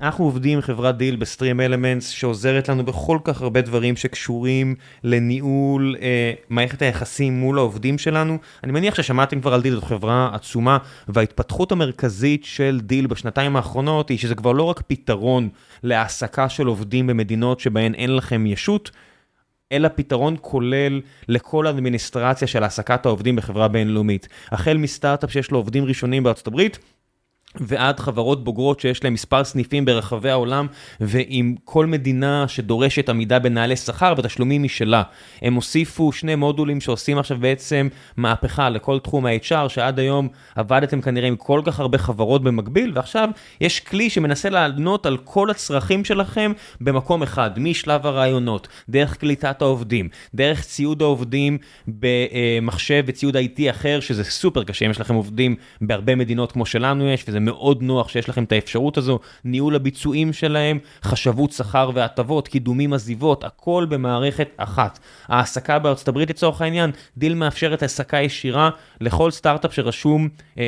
אנחנו עובדים עם חברת דיל בסטרים אלמנטס, שעוזרת לנו בכל כך הרבה דברים שקשורים לניהול מערכת היחסים מול העובדים שלנו. אני מניח ששמעתם כבר על דיל, זו חברה עצומה, וההתפתחות המרכזית של דיל בשנתיים האחרונות היא שזה כבר לא רק פתרון להעסקה של עובדים במדינות שבהן אין לכם ישות, אלא פתרון כולל לכל האדמיניסטרציה של העסקת העובדים בחברה בינלאומית. החל מסטארט-אפ שיש לו עובדים ראשונים בארצות הברית, ועד חברות בוגרות שיש להם מספר סניפים ברחבי העולם, ועם כל מדינה שדורשת עמידה בנהלי שכר ותשלומים משלה. הם הוסיפו 2 מודולים שעושים עכשיו בעצם מהפכה לכל תחום ה-HR, שעד היום עבדתם כנראה עם כל כך הרבה חברות במקביל, ועכשיו יש כלי שמנסה לענות על כל הצרכים שלכם במקום אחד, משלב הרעיונות, דרך קליטת העובדים, דרך ציוד העובדים במחשב וציוד IT אחר, שזה סופר קשה, אם יש לכם עובדים בהרבה מדינות כמו שלנו יש, וזה מאוד נוח שיש לכם את האפשרות הזו, ניהול הביצועים שלהם, חשבות שכר והטבות, קידומים עזיבות, הכל במערכת אחת. העסקה בארצות הברית לצורך העניין, דיל מאפשרת העסקה ישירה לכל סטארט-אפ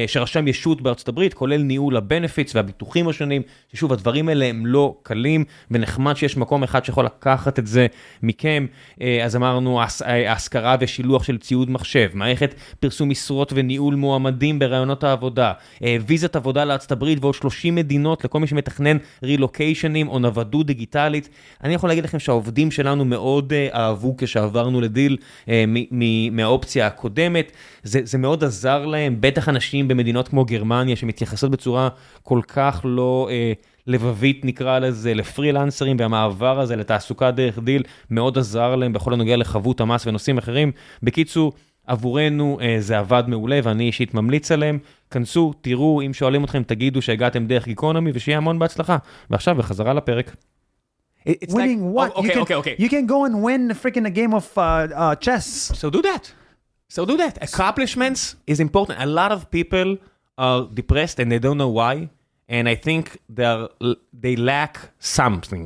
שרשם ישות בארצות הברית, כולל ניהול הבנפיטס והביטוחים השונים, ששוב הדברים האלה הם לא קלים, ונחמד שיש מקום אחד שיכול לקחת את זה מכם. אז אמרנו, ההשכרה ושילוח של ציוד מחשב, מערכת פרסום משרות וניהול מועמדים ברעיונות העבודה, ויזת עבודה לארצות הברית ועוד 30 מדינות לכל מי שמתכנן רילוקיישנים או נוודות דיגיטלית. אני יכול להגיד לכם שהעובדים שלנו מאוד אהבו כשעברנו לדיל מהאופציה הקודמת. זה מאוד עזר להם, בטח אנשים במדינות כמו גרמניה שמתייחסות בצורה כל כך לא לבבית נקרא לזה, לפרילנסרים, והמעבר הזה לתעסוקה דרך דיל מאוד עזר להם בכל הנוגע לחבות המס ונושאים אחרים. בקיצור, עבורנו זה עבד מעולה, ואני אישית ממליץ עליהם. כנסו, תראו, אם שואלים אתכם, תגידו שהגעתם דרך גיקונומי, ושיהיה המון בהצלחה. ועכשיו, בחזרה לפרק. Winning what? Okay. You can go and win freaking a game of chess. So do that. Accomplishments is important. A lot of people are depressed and they don't know why. And I think they lack something.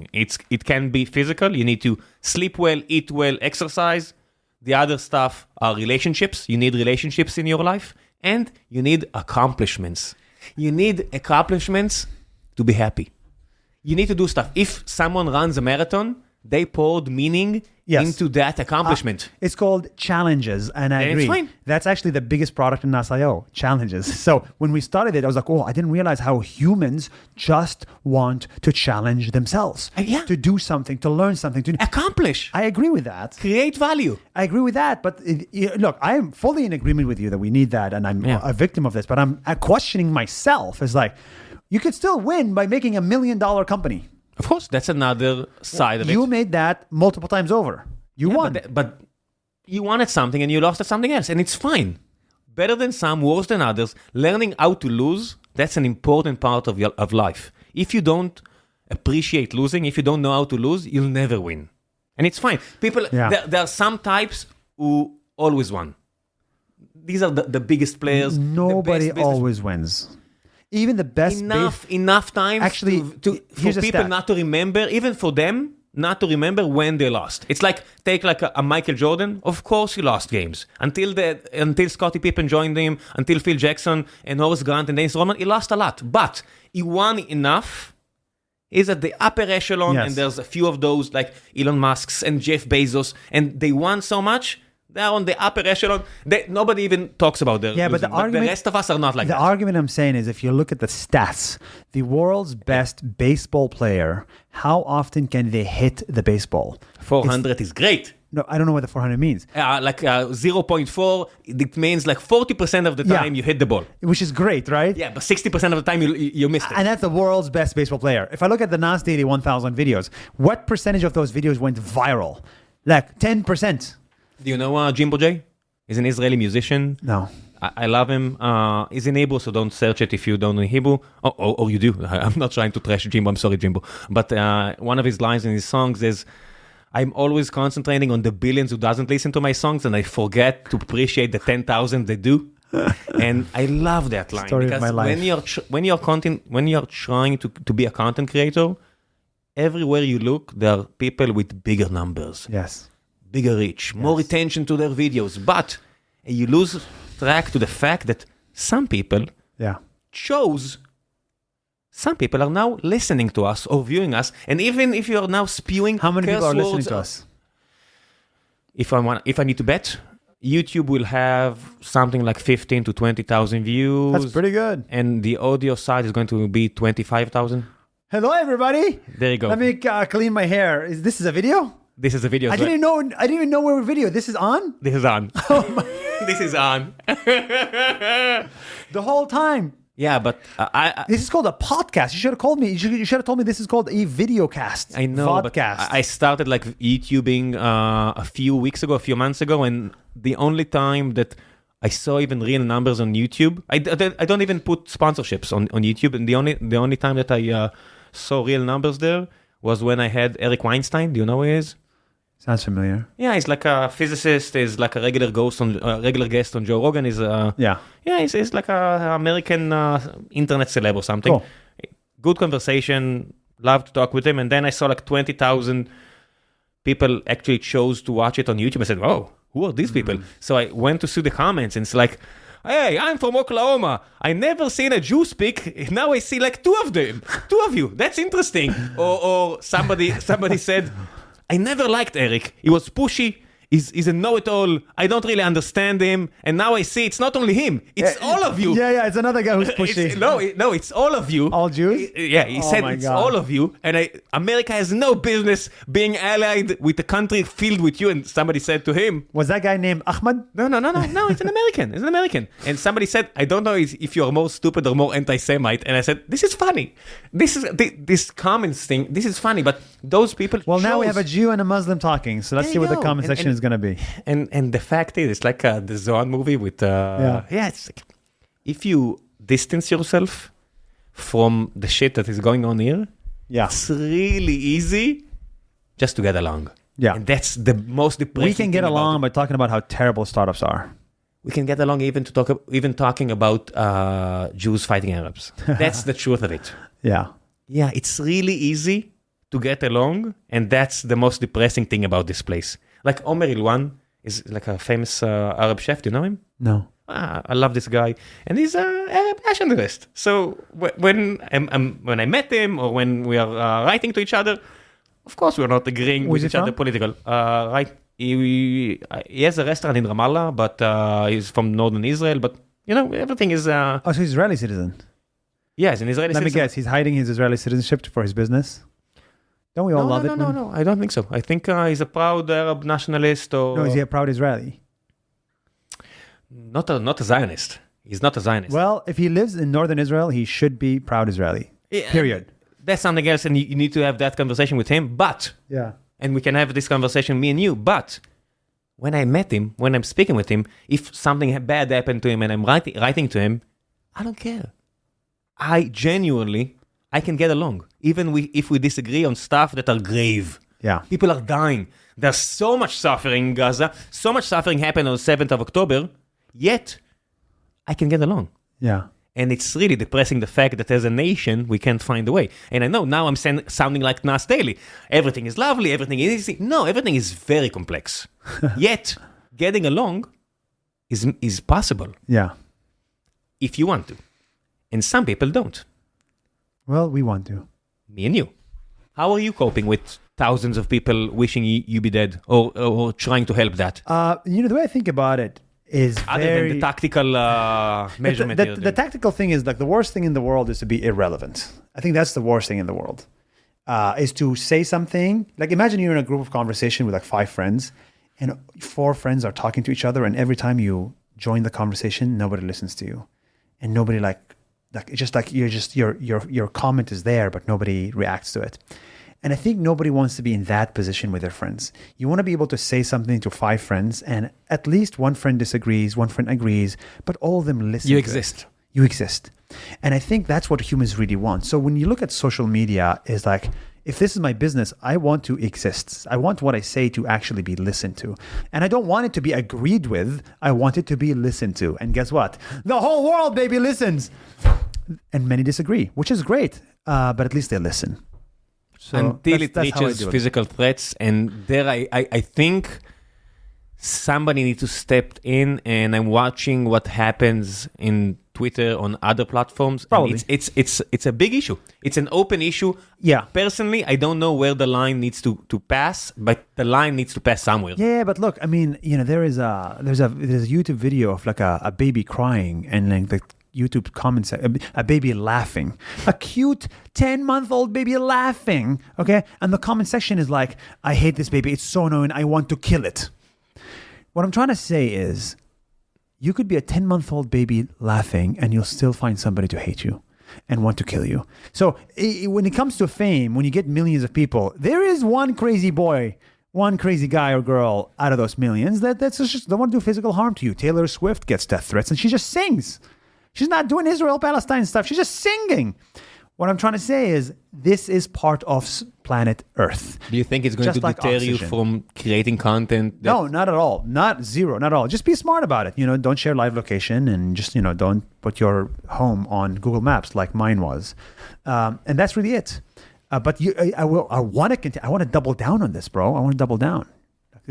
It can be physical. You need to sleep well, eat well, exercise. The other stuff are relationships. You need relationships in your life. And you need accomplishments. You need accomplishments to be happy. You need to do stuff. If someone runs a marathon, they poured meaning into that accomplishment. It's called challenges, and I agree. It's fine. That's actually the biggest product in Nas.io, challenges. So when we started it, I was like, oh, I didn't realize how humans just want to challenge themselves. To do something, to learn something. To accomplish. I agree with that. Create value. I agree with that, but look, I am fully in agreement with you that we need that, and I'm a victim of this, but I'm questioning myself. It's like, you could still win by making $1 million company. Of course, that's another side of it. You made that multiple times over. You won. But you wanted something and you lost at something else, and it's fine. Better than some, worse than others. Learning how to lose, that's an important part of life. If you don't appreciate losing, if you don't know how to lose, you'll never win. And it's fine. People, there are some types who always won. These are the biggest players. Nobody always wins. Even the best enough time actually for people not to remember, even for them not to remember when they lost. It's like take like a Michael Jordan. Of course he lost games until Scottie Pippen joined him, until Phil Jackson and Horace Grant and Dennis Rodman. He lost a lot, but he won enough. He's at the upper echelon, and there's a few of those like Elon Musk's and Jeff Bezos, and they won so much. They're on the upper echelon. Nobody even talks about their losing, but the rest of us are not like that. The argument I'm saying is if you look at the stats, the world's best baseball player, how often can they hit the baseball? 400 is great. No, I don't know what the 400 means. Like 0.4, it means like 40% of the time you hit the ball. Which is great, right? Yeah, but 60% of the time you missed it. And that's the world's best baseball player. If I look at the Nas Daily 1000 videos, what percentage of those videos went viral? Like 10%. Do you know Jimbo J? He's an Israeli musician. No. I love him. He's in Hebrew, so don't search it if you don't know Hebrew. Or you do. I'm not trying to trash Jimbo. I'm sorry, Jimbo. But one of his lines in his songs is, I'm always concentrating on the billions who doesn't listen to my songs, and I forget to appreciate the 10,000 they do. And I love that line. Story because of my life. when you're trying to be a content creator, everywhere you look, there are people with bigger numbers. Yes. Bigger reach, more attention to their videos, but you lose track to the fact that some people chose some people are now listening to us or viewing us, and even if you are now spewing How many people are listening words, to us? if I need to bet, YouTube will have something like 15 to 20,000 views. That's pretty good. And the audio side is going to be 25,000. Hello, everybody. There you go. Let me clean my hair. This is a video? This is a video. I didn't even know we were video. This is on? This is on. This is on. The whole time. Yeah, but This is called a podcast. You should have called me. You should have told me this is called a video cast. I know, Vodcast. but I started like YouTubing a few months ago, and the only time that I saw even real numbers on YouTube, I don't even put sponsorships on YouTube, and the only time that I saw real numbers there was when I had Eric Weinstein. Do you know who he is? Sounds familiar. Yeah, he's like a physicist. He's like a regular guest on Joe Rogan. He's he's like a American internet celeb or something. Cool. Good conversation. Love to talk with him. And then I saw like 20,000 people actually chose to watch it on YouTube. I said, "Oh, who are these people?" So I went to see the comments, and it's like, "Hey, I'm from Oklahoma. I never seen a Jew speak. Now I see like two of you. That's interesting." Or somebody said, "I never liked Eric. He was pushy. He's a know-it-all. I don't really understand him. And now I see it's not only him. It's all of you." Yeah, it's another guy who's pushy. No, it's all of you. All Jews? He said it's all of you. And America has no business being allied with a country filled with you. And somebody said to him, Was that guy named Ahmad? No, it's an American. It's an American. And somebody said, "I don't know if you're more stupid or more anti-Semite." And I said, "This is funny. This comments thing, this is funny." But those people Now we have a Jew and a Muslim talking. So let's see what the comment section is going to be. And the fact is, it's like the Zohan movie with it's like, if you distance yourself from the shit that is going on here, it's really easy just to get along. Yeah. And that's the most depressing We can get thing along by talking about how terrible startups are. We can get along even talking about Jews fighting Arabs. That's the truth of it. Yeah. Yeah, it's really easy to get along, and that's the most depressing thing about this place. Like Omer Ilwan is like a famous Arab chef. Do you know him? No. I love this guy, and he's an Arab nationalist. So when I met him, or when we are writing to each other, of course we're not agreeing with each other political. Right? He has a restaurant in Ramallah, but he's from northern Israel. But everything is. So he's Israeli citizen. Yeah, he's an Israeli citizen. Let me guess, he's hiding his Israeli citizenship for his business? Don't we all love it? No, I don't think so. I think he's a proud Arab nationalist. No, is he a proud Israeli? Not a Zionist. He's not a Zionist. Well, if he lives in northern Israel, he should be proud Israeli. Yeah, period. That's something else, and you need to have that conversation with him. But and we can have this conversation, me and you. But when I met him, when I'm speaking with him, if something bad happened to him and I'm writing to him, I don't care. I can get along, even if we disagree on stuff that are grave. Yeah. People are dying. There's so much suffering in Gaza. So much suffering happened on the 7th of October, yet I can get along. Yeah. And it's really depressing the fact that as a nation, we can't find a way. And I know now I'm sounding like Nas Daily. Everything is lovely, everything is easy. No, everything is very complex. Yet, getting along is possible. Yeah. If you want to. And some people don't. Well, we want to. Me and you. How are you coping with thousands of people wishing you be dead or trying to help that? The way I think about it is other than the tactical measurement. The tactical thing is like the worst thing in the world is to be irrelevant. I think that's the worst thing in the world. Is to say something. Like imagine you're in a group of conversation with like 5 friends and 4 friends are talking to each other, and every time you join the conversation, nobody listens to you. And nobody it's just like your comment is there, but nobody reacts to it. And I think nobody wants to be in that position with their friends. You want to be able to say something to 5 friends, and at least one friend disagrees, one friend agrees, but all of them listen. You exist. You exist. And I think that's what humans really want. So when you look at social media, is like, if this is my business, I want to exist. I want what I say to actually be listened to. And I don't want it to be agreed with. I want it to be listened to. And guess what? The whole world, baby, listens. And many disagree, which is great. But at least they listen. So until it reaches physical threats. And there I think somebody needs to step in, and I'm watching what happens in Twitter on other platforms. Probably. It's a big issue. It's an open issue. Yeah. Personally, I don't know where the line needs to pass, but the line needs to pass somewhere. Yeah, but look, I mean, there's a YouTube video of like a baby crying, and like the YouTube comments, a baby laughing, a cute 10-month-old baby laughing. Okay, and the comment section is like, "I hate this baby. It's so annoying. I want to kill it." What I'm trying to say is, you could be a 10-month-old baby laughing, and you'll still find somebody to hate you and want to kill you. So when it comes to fame, when you get millions of people, there is one crazy boy, one crazy guy or girl out of those millions that's just don't want to do physical harm to you. Taylor Swift gets death threats, and she just sings. She's not doing Israel-Palestine stuff. She's just singing. What I'm trying to say is, this is part of planet Earth. Do you think it's going Just to like deter you oxygen. from creating content? No, not at all. Not zero, not at all. Just be smart about it. Don't share live location, and just, don't put your home on Google Maps like mine was. And that's really it. But I want to double down on this, bro. I want to double down.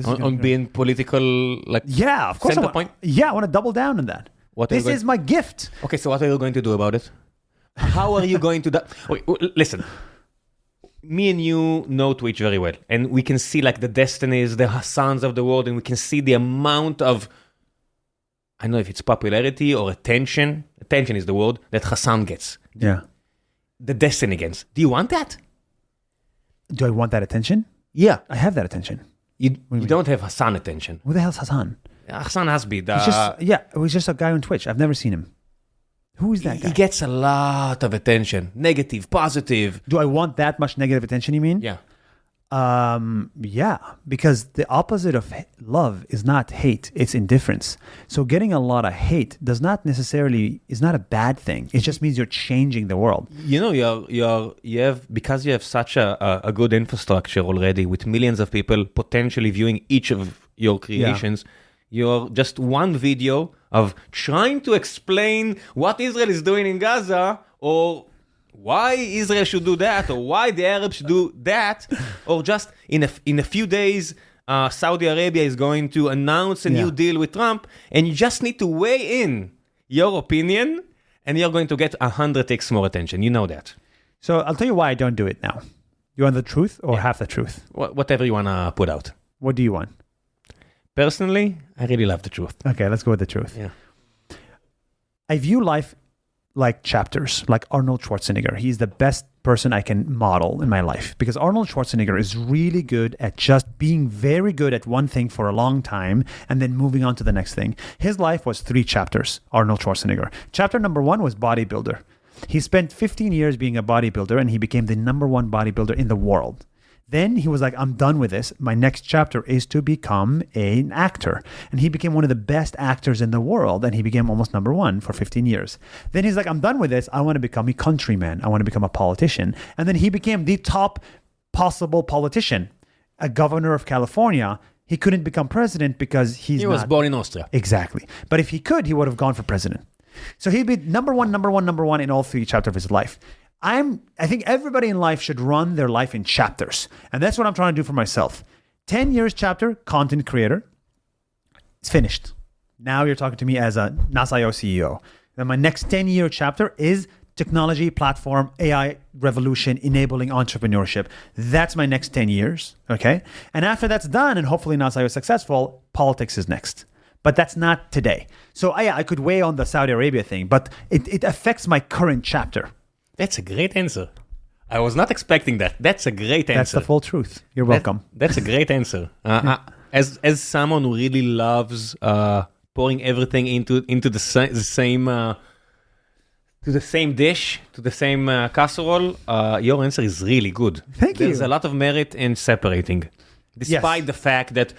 On being political, like, Yeah, of course. center point? Yeah, I want to double down on that. What are you This going- is my gift. Okay, so what are you going to do about it? How are you going to do? Listen, me and you know Twitch very well, and we can see like the destinies, the Hassans of the world, and we can see the amount of, I don't know if it's popularity or attention is the word, that Hassan gets. Yeah. The destiny gets. Do you want that? Do I want that attention? Yeah. I have that attention. You don't have Hassan attention. Who the hell's Hassan? Hassan has been the... It was just a guy on Twitch. I've never seen him. Who is that guy? He gets a lot of attention. Negative, positive. Do I want that much negative attention, you mean? Yeah. Yeah, because the opposite of love is not hate, it's indifference. So getting a lot of hate is not a bad thing. It just means you're changing the world. You have because you have such a good infrastructure already with millions of people potentially viewing each of your creations. Yeah. You're just one video of trying to explain what Israel is doing in Gaza, or why Israel should do that, or why the Arabs should do that, or just in a few days, Saudi Arabia is going to announce a new deal with Trump, and you just need to weigh in your opinion, and you're going to get 100x more attention. You know that. So I'll tell you why I don't do it now. You want the truth or half the truth? Whatever you want to put out. What do you want? Personally, I really love the truth. Okay, let's go with the truth. Yeah. I view life like chapters, like Arnold Schwarzenegger. He's the best person I can model in my life, because Arnold Schwarzenegger is really good at just being very good at one thing for a long time and then moving on to the next thing. His life was 3 chapters, Arnold Schwarzenegger. Chapter number 1 was bodybuilder. He spent 15 years being a bodybuilder, and he became the number 1 bodybuilder in the world. Then he was like, I'm done with this. My next chapter is to become an actor. And he became one of the best actors in the world. And he became almost number 1 for 15 years. Then he's like, I'm done with this. I want to become a countryman. I want to become a politician. And then he became the top possible politician, a governor of California. He couldn't become president because he was born in Austria. Exactly. But if he could, he would have gone for president. So he'd be number one in all 3 chapters of his life. I think everybody in life should run their life in chapters. And that's what I'm trying to do for myself. 10 years chapter, content creator. It's finished. Now you're talking to me as a Nas CEO. Then my next 10-year chapter is technology, platform, AI revolution, enabling entrepreneurship. That's my next 10 years. Okay. And after that's done, and hopefully Nas is successful, politics is next. But that's not today. So I could weigh on the Saudi Arabia thing, but it affects my current chapter. That's a great answer. I was not expecting that. That's a great answer. That's the full truth. You're welcome. That's a great answer. As someone who really loves pouring everything into the same dish, to the same casserole, your answer is really good. Thank you. There's a lot of merit in separating, despite the fact that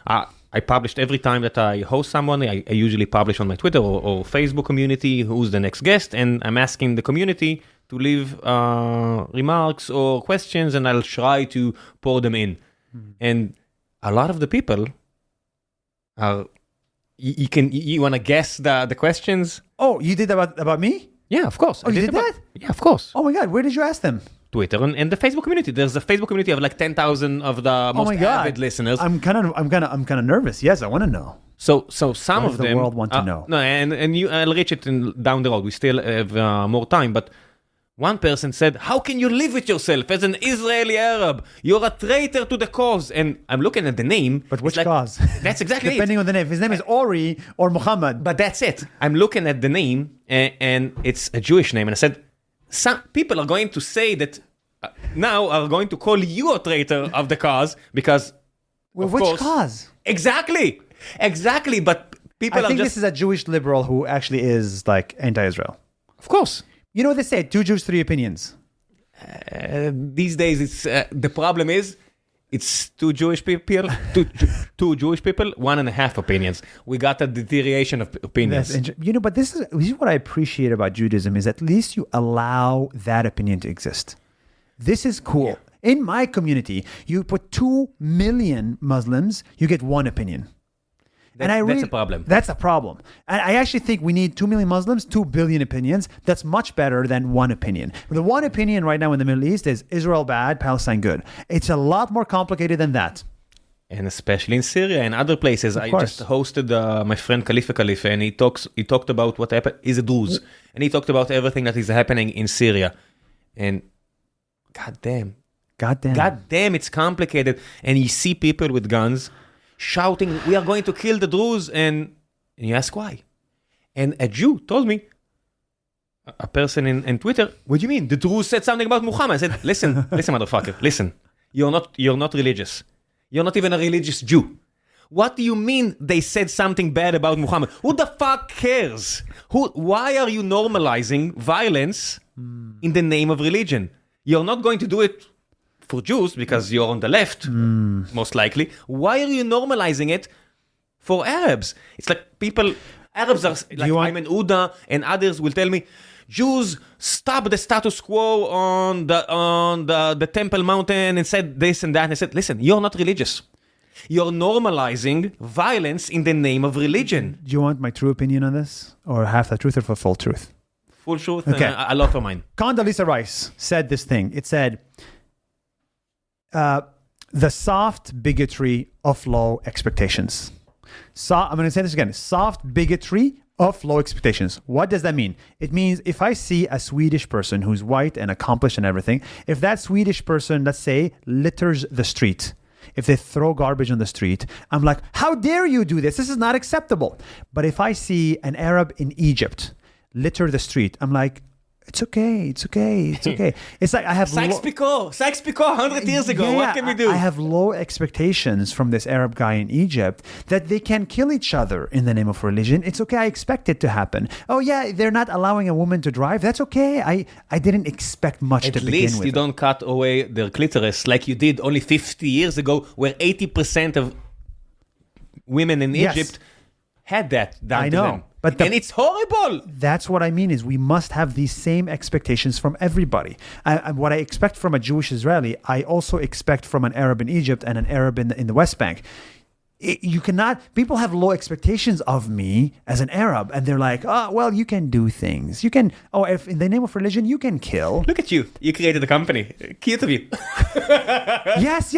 I published every time that I host someone. I usually publish on my Twitter or Facebook community who's the next guest, and I'm asking the community to leave remarks or questions, and I'll try to pour them in. And a lot of the people are, you want to guess the questions? Oh, you did that about me? Yeah, of course. Oh, you did that? Yeah, of course. Oh my God, where did you ask them? Twitter and the Facebook community. There's a Facebook community of like 10,000 of the most avid listeners. I'm kind of nervous. Yes, I want to know. So some What of does the them world want to know? No, and I'll reach it down the road. We still have more time, but one person said, "How can you live with yourself as an Israeli Arab? You're a traitor to the cause." And I'm looking at the name. But which cause? That's exactly Depending on the name. If his name is Ori or Muhammad. But that's it. I'm looking at the name, and it's a Jewish name. And I said, some people are going to say that now are going to call you a traitor of the cause because, Well, of which course, cause? Exactly. But people I think are this is a Jewish liberal who actually is like anti-Israel. of course. You know what they say? 2 Jews, 3 opinions. These days, it's the problem is it's two Jewish people, two Jewish people, 1.5 opinions. We got a deterioration of opinions. But this is what I appreciate about Judaism is at least you allow that opinion to exist. This is cool. Yeah. In my community, you put 2 million Muslims, you get 1 opinion. That's a problem. That's a problem. And I actually think we need 2 million Muslims, 2 billion opinions. That's much better than 1 opinion. The 1 opinion right now in the Middle East is Israel bad, Palestine good. It's a lot more complicated than that. And especially in Syria and other places. I just hosted my friend Khalifa, and he talked about what happened. He's a Druze. And he talked about everything that is happening in Syria. And God damn, it's complicated. And you see people with guns shouting, "We are going to kill the Druze," and you ask why. And a Jew told me, a person in Twitter, "What do you mean? The Druze said something about Muhammad." I said, listen, motherfucker, listen. You're not religious. You're not even a religious Jew. What do you mean they said something bad about Muhammad? Who the fuck cares? Why are you normalizing violence in the name of religion? You're not going to do it for Jews because you're on the left, most likely. Why are you normalizing it for Arabs? It's like Arabs are like Ayman Uda and others will tell me, Jews stopped the status quo on the Temple Mountain and said this and that. And I said, listen, you're not religious. You're normalizing violence in the name of religion. Do you want my true opinion on this? Or half the truth or for full truth? Full truth, okay. A lot of mine. Condoleezza Rice said this thing. It said, the soft bigotry of low expectations. I'm going to say this again. Soft bigotry of low expectations. What does that mean? It means if I see a Swedish person who's white and accomplished and everything, if that Swedish person, let's say, litters the street, if they throw garbage on the street, I'm like, how dare you do this? This is not acceptable. But if I see an Arab in Egypt litter the street, I'm like, it's okay. It's like I have Sykes-Picot 100 years ago. What can we do? I have low expectations from this Arab guy in Egypt that they can kill each other in the name of religion. It's okay. I expect it to happen. Oh yeah, they're not allowing a woman to drive. That's okay. I didn't expect much to begin with. At least you don't cut away their clitoris like you did only 50 years ago, where 80% of women in Egypt had that done to them. And it's horrible. That's what I mean is we must have these same expectations from everybody. What I expect from a Jewish Israeli, I also expect from an Arab in Egypt and an Arab in the West Bank. People have low expectations of me as an Arab, and they're like, oh, well, you can do things. If in the name of religion, you can kill. Look at you. You created a company. Cute of you. Yes.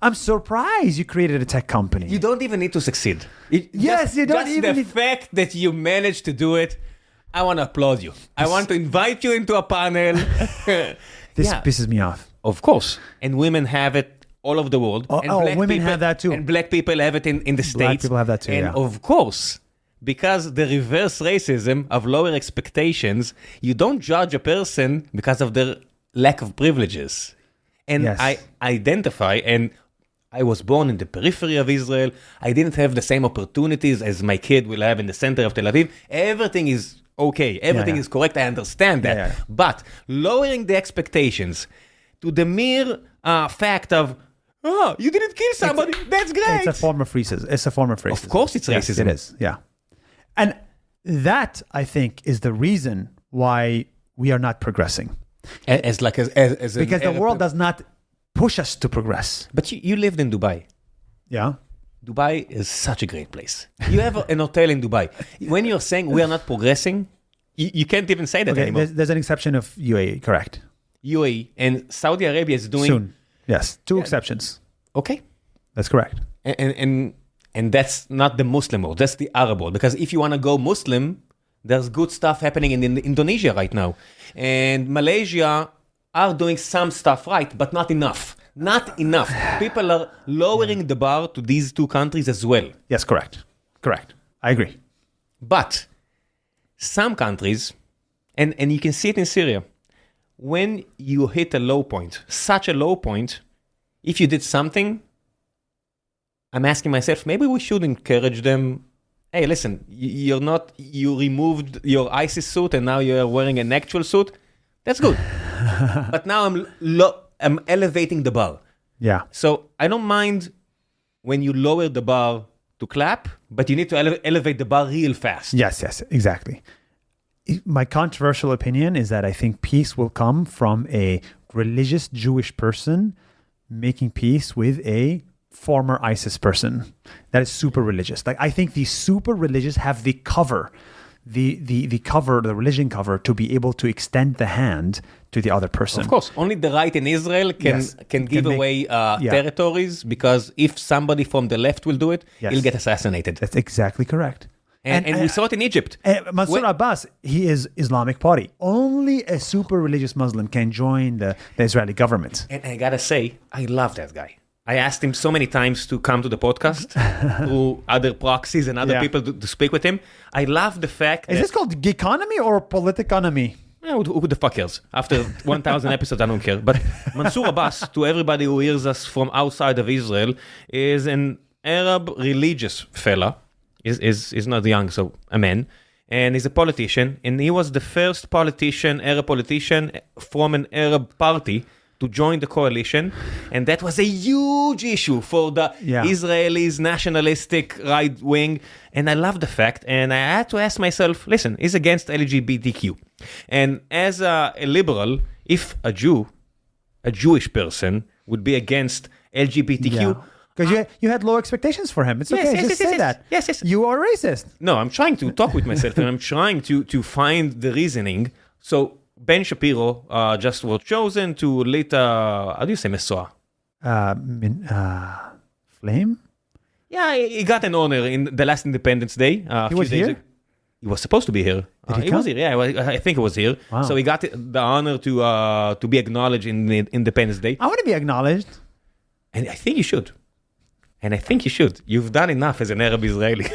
I'm surprised you created a tech company. You don't even need to succeed. The fact that you managed to do it, I want to applaud you. I want to invite you into a panel. This pisses me off. Of course. And women have it all over the world. Women have that too. And black people have it in the States. Black people have that too, and of course, because the reverse racism of lower expectations, you don't judge a person because of their lack of privileges. And I identify, and I was born in the periphery of Israel. I didn't have the same opportunities as my kid will have in the center of Tel Aviv. Everything is okay. Everything is correct. I understand that. But lowering the expectations to the mere fact of, oh, you didn't kill somebody. That's great. It's a form of racism. Of course it's racism. Yes, it is. Yeah. And that, I think, is the reason why we are not progressing. Because the world does not push us to progress. But you lived in Dubai. Yeah. Dubai is such a great place. You have an hotel in Dubai. When you're saying we are not progressing, you can't even say that anymore. There's an exception of UAE, correct. UAE, and Saudi Arabia is doing... Soon. Yes. Two exceptions. Okay. That's correct. And that's not the Muslim world, that's the Arab world. Because if you want to go Muslim, there's good stuff happening in Indonesia right now. And Malaysia are doing some stuff right, but not enough. Not enough. People are lowering the bar to these two countries as well. Yes, correct. Correct. I agree. But some countries, and you can see it in Syria, when you hit a low point, such a low point, if you did something, I'm asking myself, maybe we should encourage them. Hey, listen, you removed your ISIS suit and now you're wearing an actual suit. That's good. But now I'm elevating the bar. Yeah. So I don't mind when you lower the bar to clap, but you need to elevate the bar real fast. Yes, exactly. My controversial opinion is that I think peace will come from a religious Jewish person making peace with a former ISIS person that is super religious. Like, I think the super religious have the cover, the cover, the religion cover, to be able to extend the hand to the other person. Of course, only the right in Israel can give away territories, because if somebody from the left will do it, he'll get assassinated. That's exactly correct. And we saw it in Egypt. Mansour Abbas, he is Islamic Party. Only a super religious Muslim can join the Israeli government. And I gotta say, I love that guy. I asked him so many times to come to the podcast through other proxies and other people to speak with him. I love the fact Is this called geekonomy or politiconomy? Who the fuck cares? After 1,000 episodes, I don't care. But Mansour Abbas, to everybody who hears us from outside of Israel, is an Arab religious fella. Is not young, so a man. And he's a politician. And he was the first Arab politician from an Arab party to join the coalition, and that was a huge issue for the Israelis, nationalistic right wing, and I love the fact, and I had to ask myself, listen, he's against LGBTQ, and as a liberal, if a Jewish person would be against LGBTQ, because you had low expectations for him. It's okay, just say that. Yes. You are racist. No, I'm trying to talk with myself, and I'm trying to find the reasoning. So Ben Shapiro just was chosen to lead, how do you say Mesoa? Flame? Yeah, he got an honor in the last Independence Day. He was here? He was supposed to be here. He was here, I think he was here. Wow. So he got the honor to be acknowledged in Independence Day. I want to be acknowledged. And I think you should. You've done enough as an Arab-Israeli.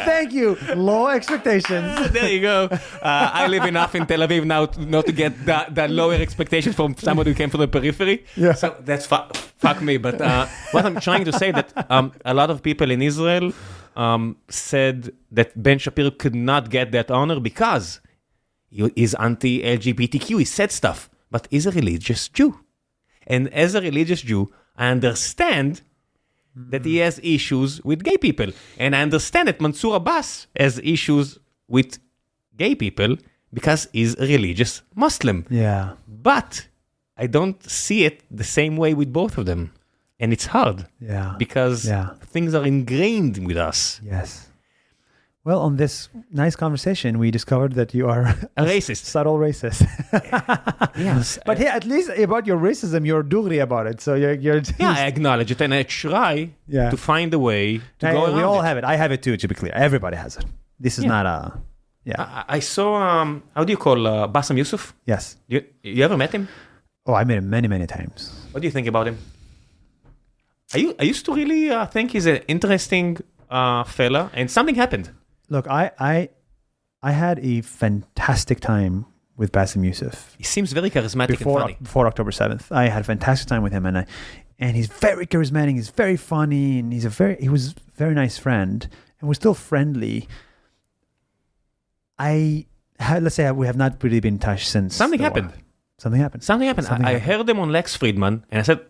Thank you. Low expectations. There you go. I live enough in Tel Aviv now not to get the lower expectations from somebody who came from the periphery. Yeah. So that's fuck me. But what I'm trying to say that a lot of people in Israel said that Ben Shapiro could not get that honor because he's anti-LGBTQ. He said stuff, but he's a religious Jew. And as a religious Jew, I understand that he has issues with gay people. And I understand that Mansour Abbas has issues with gay people because he's a religious Muslim. Yeah. But I don't see it the same way with both of them. And it's hard. Yeah. Because things are ingrained with us. Yes. Well, on this nice conversation, we discovered that you are a racist. Subtle racist. Yes. But hey, at least about your racism, you're dugri about it. So you're yeah, I acknowledge it and I try to find a way to go around we all it. have it. I have it too, to be clear. Everybody has it. This is not a... Yeah. I saw, how do you call Bassem Youssef? Yes. You ever met him? Oh, I met him many, many times. What do you think about him? I used to really think he's an interesting fella, and something happened. Look, I had a fantastic time with Bassem Youssef. He seems very charismatic and funny. Before October 7th. I had a fantastic time with him, and he's very charismatic, he's very funny, and he was a very nice friend, and we're still friendly. Let's say we have not really been in touch since. Something happened. I heard him on Lex Friedman, and I said,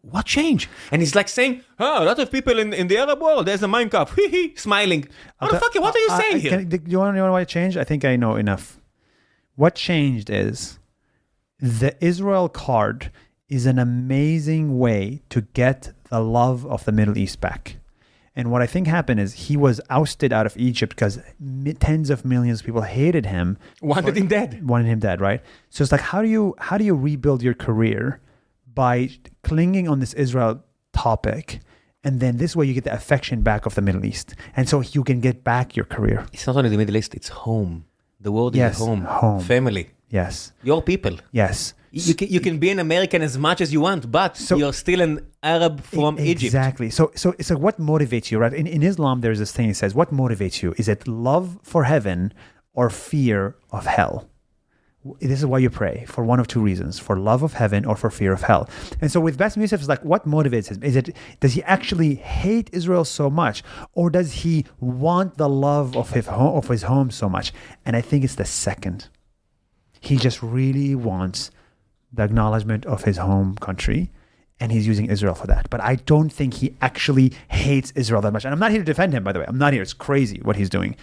what changed? And he's like saying, a lot of people in the Arab world, there's a Minecraft, smiling. What are you saying here? Do you want to know why it changed? I think I know enough. What changed is the Israel card is an amazing way to get the love of the Middle East back. And what I think happened is he was ousted out of Egypt because tens of millions of people hated him. Wanted him dead, right? So it's like, how do you rebuild your career by clinging on this Israel topic? And then this way you get the affection back of the Middle East. And so you can get back your career. It's not only the Middle East, it's home. The world is home. Family. Yes. Your people. Yes. You can be an American as much as you want, but you're still an Arab from Egypt. Exactly. So what motivates you, right? In Islam, there's this thing that says, what motivates you? Is it love for heaven or fear of hell? This is why you pray, for one of two reasons, for love of heaven or for fear of hell. And so with Bassem Youssef, it's like, what motivates him? Does he actually hate Israel so much? Or does he want the love of his home so much? And I think it's the second. He just really wants the acknowledgement of his home country, and he's using Israel for that. But I don't think he actually hates Israel that much. And I'm not here to defend him, by the way. I'm not here. It's crazy what he's doing.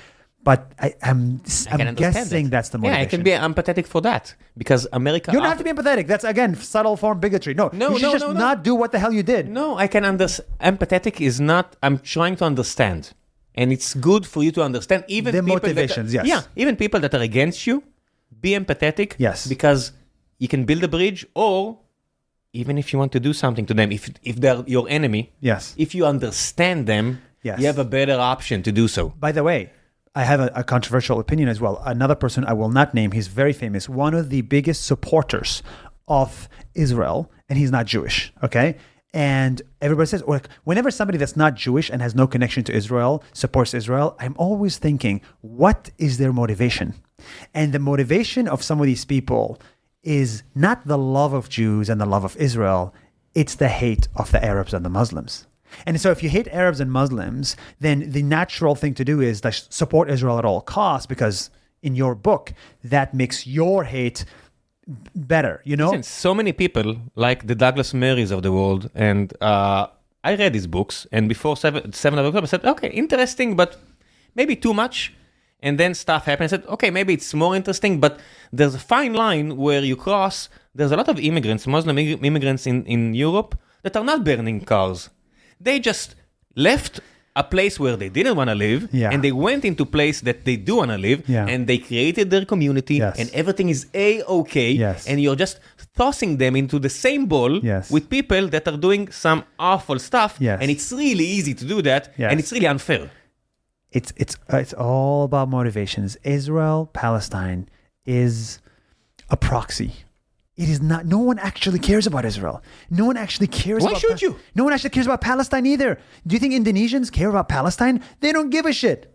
But I'm guessing that's the motivation. Yeah, I can be empathetic for that. Because America... You don't have to be empathetic. That's, again, subtle form bigotry. No, you should just not do what the hell you did. No, I can understand. Empathetic is not... I'm trying to understand. And it's good for you to understand even the people motivations, yes. Yeah, even people that are against you, be empathetic. Yes. Because you can build a bridge, or even if you want to do something to them, if they're your enemy, yes. If you understand them, yes. You have a better option to do so. By the way, I have a controversial opinion as well. Another person I will not name, he's very famous, one of the biggest supporters of Israel, and he's not Jewish, okay? And everybody says, whenever somebody that's not Jewish and has no connection to Israel supports Israel, I'm always thinking, what is their motivation? And the motivation of some of these people is not the love of Jews and the love of Israel, it's the hate of the Arabs and the Muslims. And so if you hate Arabs and Muslims, then the natural thing to do is support Israel at all costs, because in your book, that makes your hate better, you know? Listen, so many people, like the Douglas Murrays of the world, and I read his books, and before 7 of October, I said, okay, interesting, but maybe too much. And then stuff happened. I said, okay, maybe it's more interesting, but there's a fine line where you cross. There's a lot of immigrants, Muslim immigrants in Europe, that are not burning cars. They just left a place where they didn't want to live, and they went into a place that they do want to live, and they created their community, and everything is A-okay, and you're just tossing them into the same bowl with people that are doing some awful stuff, and it's really easy to do that, and it's really unfair. It's all about motivations. Israel, Palestine is a proxy. It is not. No one actually cares about Israel. No one actually cares. Why should you? No one actually cares about Palestine either. Do you think Indonesians care about Palestine? They don't give a shit.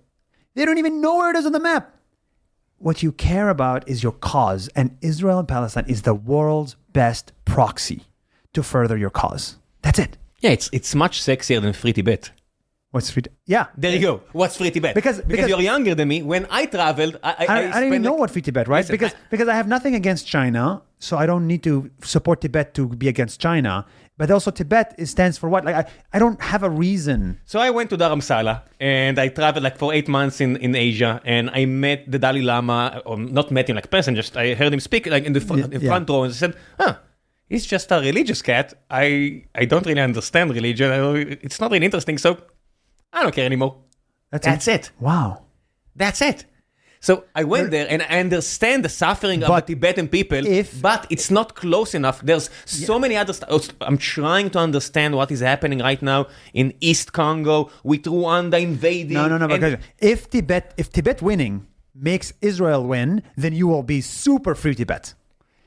They don't even know where it is on the map. What you care about is your cause, and Israel and Palestine is the world's best proxy to further your cause. That's it. Yeah, it's much sexier than Free Tibet. What's free? Yeah, there you go. What's Free Tibet? Because you're younger than me. When I traveled, I don't even know what Free Tibet, right? Listen, because I have nothing against China, so I don't need to support Tibet to be against China. But also Tibet stands for what? Like I don't have a reason. So I went to Dharamsala and I traveled for 8 months in Asia, and I met the Dalai Lama, or not met him like person, just I heard him speak like in the front row, and I said, he's just a religious cat. I don't really understand religion. It's not really interesting, so I don't care anymore. That's it. Wow. That's it. So I went there and I understand the suffering of the Tibetan people, but it's not close enough. There's so many other stuff. I'm trying to understand what is happening right now in East Congo with Rwanda invading. No. Because if Tibet winning makes Israel win, then you will be super Free Tibet.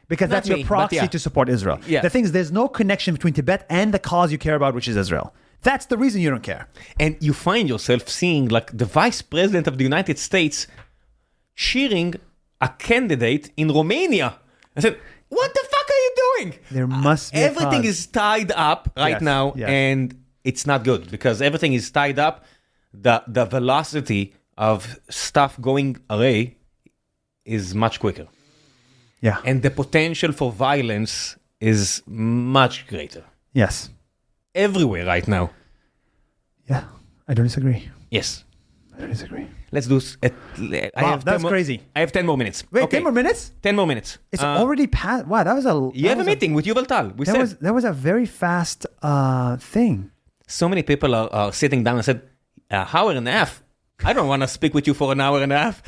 Because that's your proxy to support Israel. Yeah. The thing is, there's no connection between Tibet and the cause you care about, which is Israel. That's the reason you don't care. And you find yourself seeing like the vice president of the United States cheering a candidate in Romania. I said, what the fuck are you doing? There must be everything is tied up right now, and it's not good because everything is tied up. The velocity of stuff going away is much quicker. Yeah. And the potential for violence is much greater. Yes. Everywhere right now. Yeah, I don't disagree. Yes. I don't disagree. Let's do... that's crazy. I have 10 more minutes. Wait, okay. 10 more minutes? 10 more minutes. It's already past... Wow, that was a... You have a meeting with Yuval Tal. That was a very fast thing. So many people are sitting down and said, hour and a half? I don't want to speak with you for an hour and a half.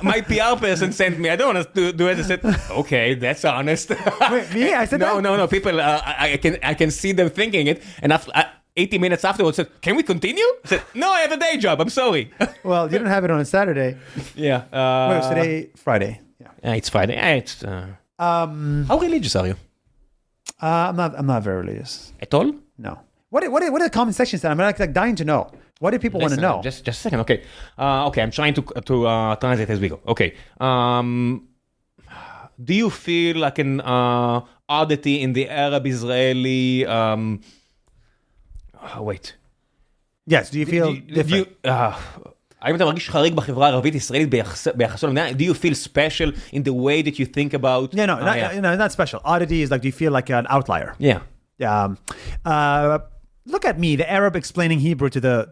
My PR person sent me. I don't want to do it. I said, okay, that's honest. Wait, me? I said that? No. People, I can see them thinking it. And after 80 minutes afterwards, said, can we continue? I said, no, I have a day job. I'm sorry. Well, you don't have it on a Saturday. Yeah. Wait, was today Friday? Yeah. It's Friday. How religious are you? I'm not very religious. At all? No. What are the comment sections that I'm like dying to know? What do people want to know? Just a second. Okay. I'm trying to translate as we go. Okay. Do you feel like an oddity in the Arab-Israeli? Wait. Yes. Do you feel different? האם אתה מרגיש חריג בחברה הערבית-ישראלית ביחסו למדינה? Do you feel special in the way that you think about? No, not special. Oddity is like, do you feel like an outlier? Yeah. Look at me, the Arab explaining Hebrew to the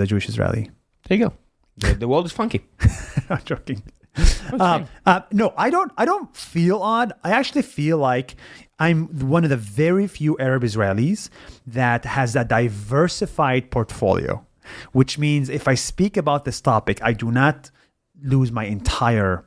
Jewish Israeli. There you go. The world is funky. I'm joking. No, I don't feel odd. I actually feel like I'm one of the very few Arab Israelis that has a diversified portfolio, which means if I speak about this topic, I do not lose my entire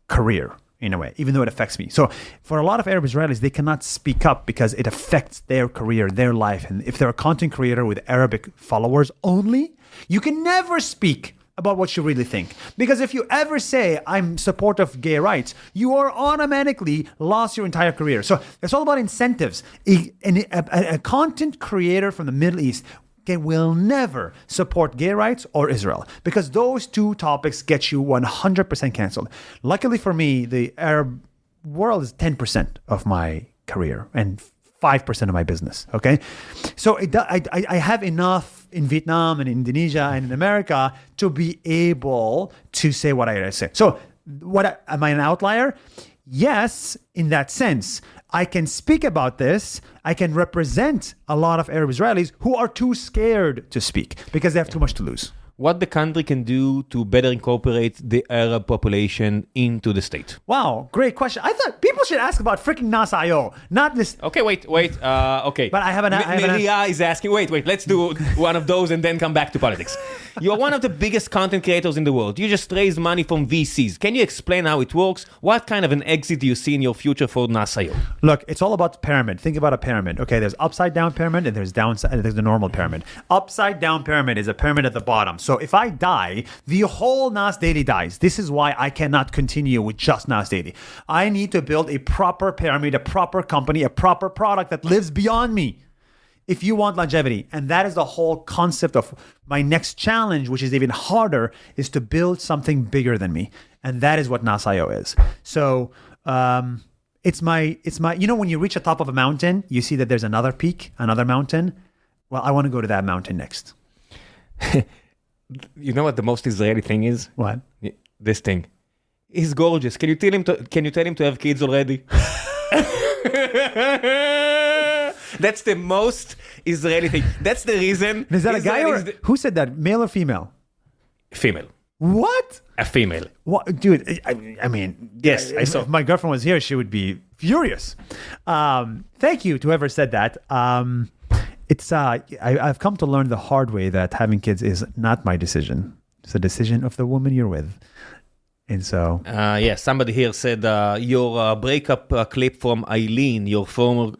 career in a way, even though it affects me. So for a lot of Arab Israelis, they cannot speak up because it affects their career, their life. And if they're a content creator with Arabic followers only, you can never speak about what you really think. Because if you ever say, I'm supportive of gay rights, you are automatically lost your entire career. So it's all about incentives. A content creator from the Middle East will never support gay rights or Israel because those two topics get you 100% canceled. Luckily for me, the Arab world is 10% of my career and 5% of my business. Okay, so I have enough in Vietnam and Indonesia and in America to be able to say what I say. So, am I an outlier? Yes, in that sense. I can speak about this. I can represent a lot of Arab Israelis who are too scared to speak because they have too much to lose. What the country can do to better incorporate the Arab population into the state? Wow, great question. I thought people should ask about freaking Nas.io, not this. Okay, wait. Okay. But I have an... Maria is asking, wait, let's do one of those and then come back to politics. You're one of the biggest content creators in the world. You just raise money from VCs. Can you explain how it works? What kind of an exit do you see in your future for Nas.io? Look, it's all about pyramid. Think about a pyramid. Okay, there's upside down pyramid and there's the normal pyramid. Upside down pyramid is a pyramid at the bottom. So if I die, the whole Nas Daily dies. This is why I cannot continue with just Nas Daily. I need to build a proper pyramid, a proper company, a proper product that lives beyond me. If you want longevity, and that is the whole concept of my next challenge, which is even harder, is to build something bigger than me. And that is what Nas.io is. So it's my, when you reach the top of a mountain, you see that there's another peak, another mountain. Well, I want to go to that mountain next. You know what the most Israeli thing is? What? This thing. He's gorgeous. Can you tell him to have kids already? That's the most Israeli thing. That's the reason. Is that a guy or who said that? Male or female? Female. What? A female. What, dude? I mean, yes. I saw. If my girlfriend was here, she would be furious. Thank you to whoever said that. I've come to learn the hard way that having kids is not my decision. It's a decision of the woman you're with. And so... somebody here said your breakup clip from Eileen, your former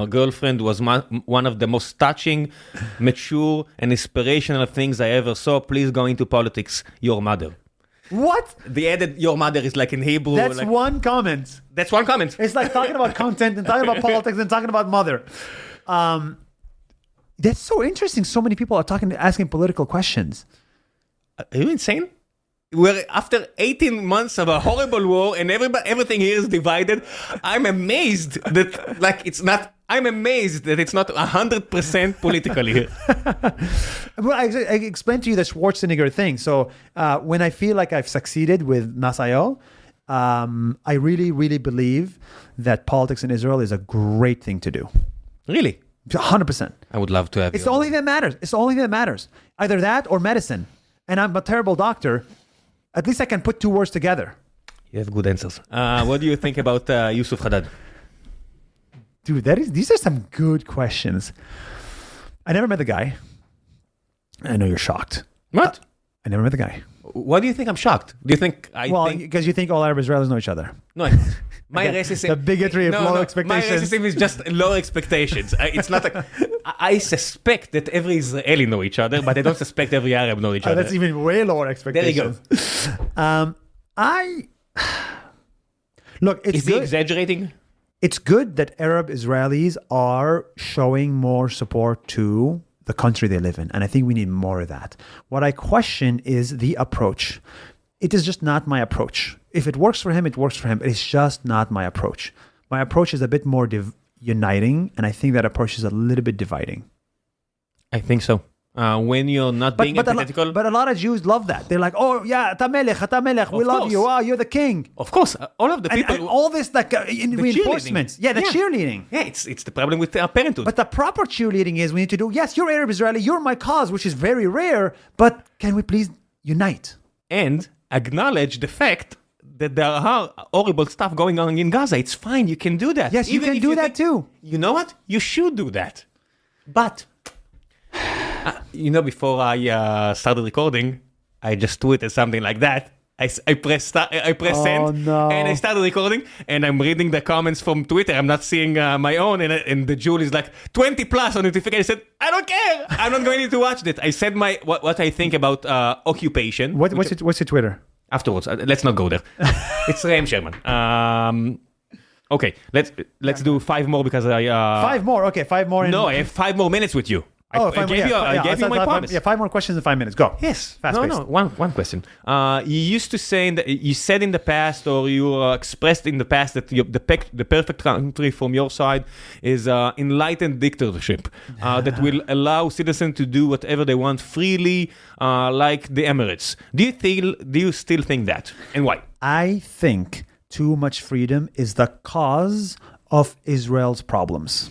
girlfriend, was one of the most touching, mature, and inspirational things I ever saw. Please go into politics, your mother. What? The added, your mother is like in Hebrew. That's like, one comment. That's one comment. It's like talking about content and talking about politics and talking about mother. That's so interesting. So many people are asking political questions. Are you insane? We're after 18 months of a horrible war and everything here is divided. I'm amazed that I'm amazed that it's not 100% political here. Well, I explained to you the Schwarzenegger thing. So when I feel like I've succeeded with Nas.io, I really, really believe that politics in Israel is a great thing to do. Really? 100%. I would love to have It's the only thing that matters. It's the only thing that matters. Either that or medicine. And I'm a terrible doctor. At least I can put two words together. You have good answers. What do you think about Yusuf Haddad? Dude, these are some good questions. I never met the guy. I know you're shocked. What? I never met the guy. Why do you think I'm shocked? Do you think Because you think all Arab Israelis know each other. No, my racism... The bigotry of low expectations. My racism is just low expectations. It's not like... I suspect that every Israeli know each other, but I don't suspect every Arab know each other. That's even way lower expectations. There you go. Look, it's Is he exaggerating? It's good that Arab Israelis are showing more support to the country they live in. And I think we need more of that. What I question is the approach. It is just not my approach. If it works for him, it works for him. It's just not my approach. My approach is a bit more uniting, and I think that approach is a little bit dividing. I think so. When you're not being empathetical... But a lot of Jews love that. They're like, oh, yeah, ata melech, we love you. Wow, you're the king. Of course. All of the people... And all this like reinforcements. Yeah, the cheerleading. Yeah, it's the problem with parenthood. But the proper cheerleading is we need to do, yes, you're Arab Israeli, you're my cause, which is very rare, but can we please unite? And acknowledge the fact that there are horrible stuff going on in Gaza. It's fine, you can do that. Yes, you can do that too. You know what? You should do that. But... before I started recording, I just tweeted something like that. I pressed send, and I started recording, and I'm reading the comments from Twitter. I'm not seeing my own, and the Jewel is like 20 plus on notification. I said, I don't care. I'm not going to watch it. I said what I think about occupation. What's your Twitter? Afterwards, let's not go there. It's Ram Sherman. Okay, let's do 5 more because I... 5 more, okay, 5 more. No, I have 5 more minutes with you. I gave you my promise. 5 more questions in 5 minutes. Go. Yes. Fast-paced. One question. You used to say you said in the past, or you expressed in the past that the perfect country from your side is enlightened dictatorship that will allow citizens to do whatever they want freely, like the Emirates. Do you still think that, and why? I think too much freedom is the cause of Israel's problems.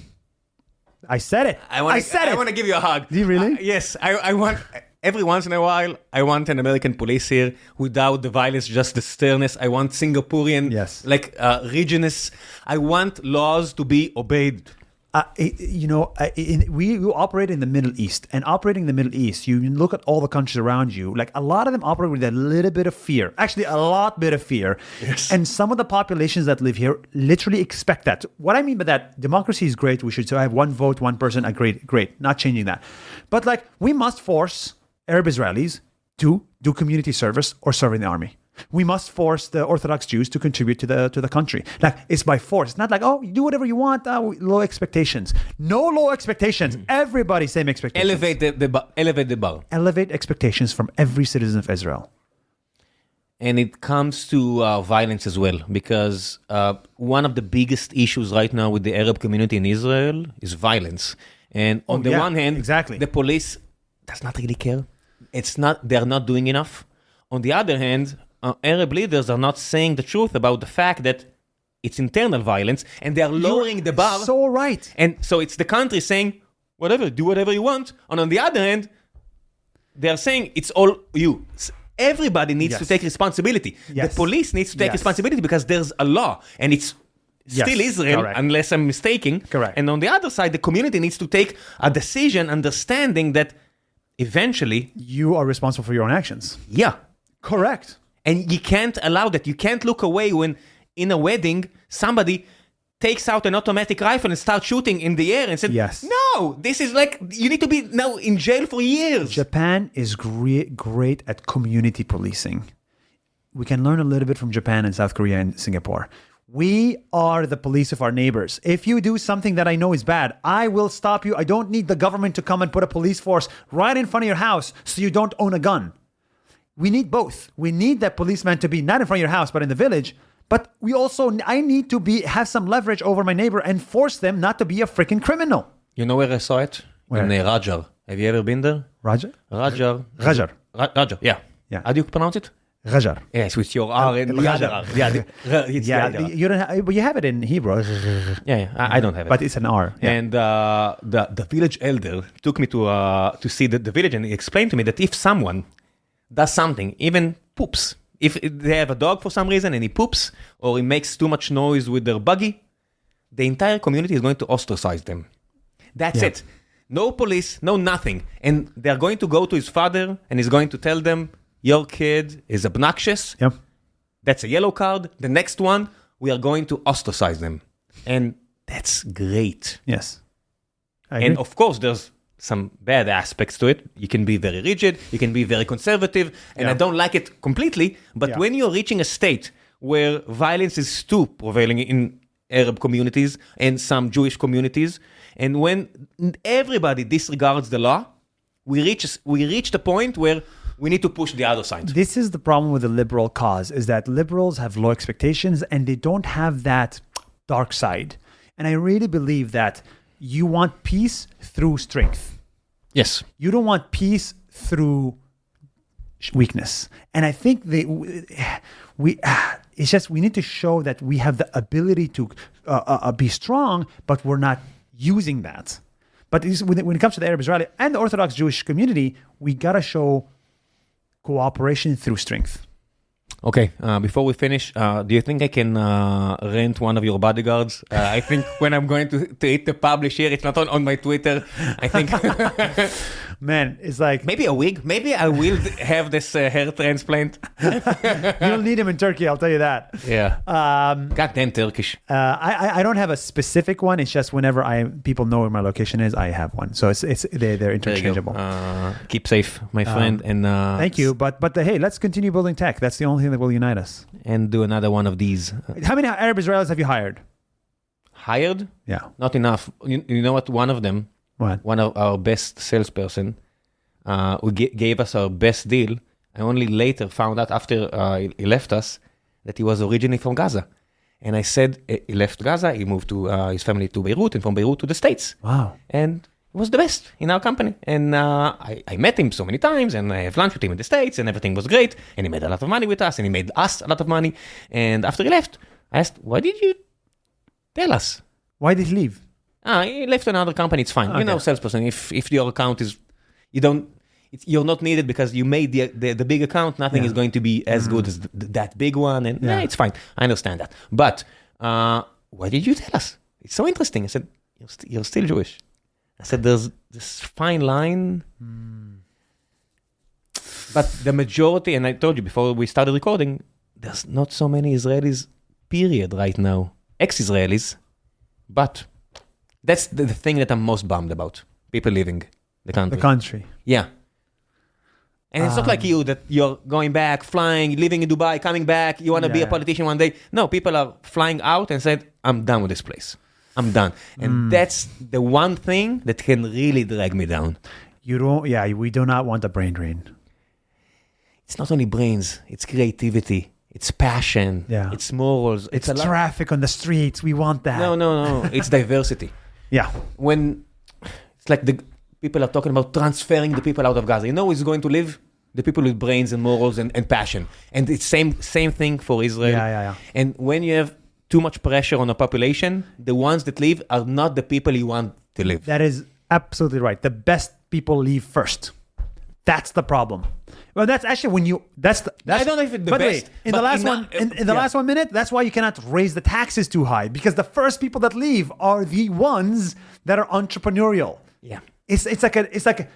I said it. I want to give you a hug. Do you really? Yes. I want, every once in a while, I want an American police here without the violence, just the sternness. I want Singaporean, regionists. I want laws to be obeyed. We operate in the Middle East, and operating in the Middle East, you look at all the countries around you, like a lot of them operate with a little bit of fear, actually a lot bit of fear. Yes. And some of the populations that live here literally expect that. What I mean by that, democracy is great. We should still have one vote, one person, great, not changing that. But like, we must force Arab Israelis to do community service or serve in the army. We must force the Orthodox Jews to contribute to the country. Like, it's by force. It's not like, oh, you do whatever you want. Low expectations. No low expectations. Everybody same expectations. Elevate the bar. Elevate expectations from every citizen of Israel. And it comes to violence as well, because one of the biggest issues right now with the Arab community in Israel is violence. And on the one hand, the police does not really care. They're not doing enough. On the other hand, Arab leaders are not saying the truth about the fact that it's internal violence, and they are lowering the bar. So right. And so it's the country saying, do whatever you want. And on the other hand, they are saying it's all you. Everybody needs to take responsibility. Yes. The police needs to take responsibility because there's a law, and it's still Israel, unless I'm mistaken. Correct. And on the other side, the community needs to take a decision, understanding that eventually you are responsible for your own actions. Yeah. Correct. And you can't allow that. You can't look away when in a wedding somebody takes out an automatic rifle and starts shooting in the air and said, no, this is like, you need to be now in jail for years. Japan is great at community policing. We can learn a little bit from Japan and South Korea and Singapore. We are the police of our neighbors. If you do something that I know is bad, I will stop you. I don't need the government to come and put a police force right in front of your house so you don't own a gun. We need both. We need that policeman to be not in front of your house, but in the village. But I need to have some leverage over my neighbor and force them not to be a freaking criminal. You know where I saw it? Where? In Rajar. Have you ever been there? Rajar? Rajar, yeah. How do you pronounce it? Rajar. Yes, with your R and Rajar. But you have it in Hebrew. I don't have it. But it's an R. Yeah. And the village elder took me to see the village, and he explained to me that if someone does something, even poops, if they have a dog for some reason and he poops, or he makes too much noise with their buggy, the entire community is going to ostracize them. That's it. no police, no nothing. And they're going to go to his father and he's going to tell them, your kid is obnoxious. Yep. That's a yellow card. The next one, we are going to ostracize them. And that's great. Yes. And of course, there's some bad aspects to it. You can be very rigid. You can be very conservative. And I don't like it completely. But when you're reaching a state where violence is too prevailing in Arab communities and some Jewish communities, and when everybody disregards the law, we reach the point where we need to push the other side. This is the problem with the liberal cause, is that liberals have low expectations and they don't have that dark side. And I really believe that you want peace through strength. Yes. You don't want peace through weakness. And I think it's just we need to show that we have the ability to be strong, but we're not using that. But when it comes to the Arab-Israeli and the Orthodox Jewish community, we got to show cooperation through strength. Okay, before we finish, do you think I can rent one of your bodyguards? I think when I'm going to hit the publish here, it's not on my Twitter. I think... Man, it's like... Maybe a wig. Maybe I will have this hair transplant. You'll need him in Turkey, I'll tell you that. Yeah. Goddamn Turkish. I don't have a specific one. It's just whenever people know where my location is, I have one. So they're interchangeable. Keep safe, my friend. And thank you. But hey, let's continue building tech. That's the only thing that will unite us. And do another one of these. How many Arab Israelis have you hired? Hired? Yeah. Not enough. You know what? One of them, one of our best salesperson, who gave us our best deal. I only later found out after he left us that he was originally from Gaza. And I said, he left Gaza, he moved to his family to Beirut, and from Beirut to the States. Wow. And he was the best in our company. And I met him so many times, and I have lunch with him in the States, and everything was great. And he made a lot of money with us, and he made us a lot of money. And after he left, I asked, why did you tell us? Why did he leave? He left another company, it's fine. Okay. You know, salesperson, if your account is, you're not needed because you made the big account, nothing is going to be as good as that big one. And it's fine. I understand that. But why did you tell us? It's so interesting. I said, you're still Jewish. I said, there's this fine line. But the majority, and I told you before we started recording, there's not so many Israelis, period, right now. Ex-Israelis. But that's the thing that I'm most bummed about. People leaving the country. The country. Yeah. And it's not like you, that you're going back, flying, living in Dubai, coming back, you want to be a politician one day. No, people are flying out and said, I'm done with this place. I'm done. And that's the one thing that can really drag me down. We do not want a brain drain. It's not only brains, it's creativity. It's passion. Yeah. It's morals. It's traffic on the streets. We want that. No. It's diversity. Yeah. When it's like the people are talking about transferring the people out of Gaza. You know who's going to live? The people with brains and morals and passion. And it's same thing for Israel. Yeah. And when you have too much pressure on a population, the ones that leave are not the people you want to live. That is absolutely right. The best people leave first. That's the problem. Well, that's actually when you. That's I don't know if it's the best. Wait, in the last 1 minute, that's why you cannot raise the taxes too high, because the first people that leave are the ones that are entrepreneurial. Yeah, it's like a.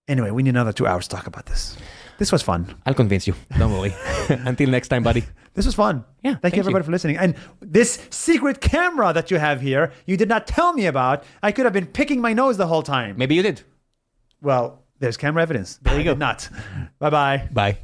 Anyway, we need another 2 hours to talk about this. This was fun. I'll convince you. Don't worry. Until next time, buddy. This was fun. Yeah. Thank you everybody for listening. And this secret camera that you have here, you did not tell me about. I could have been picking my nose the whole time. Maybe you did. Well, there's camera evidence. There you go. Not. Bye-bye. Bye.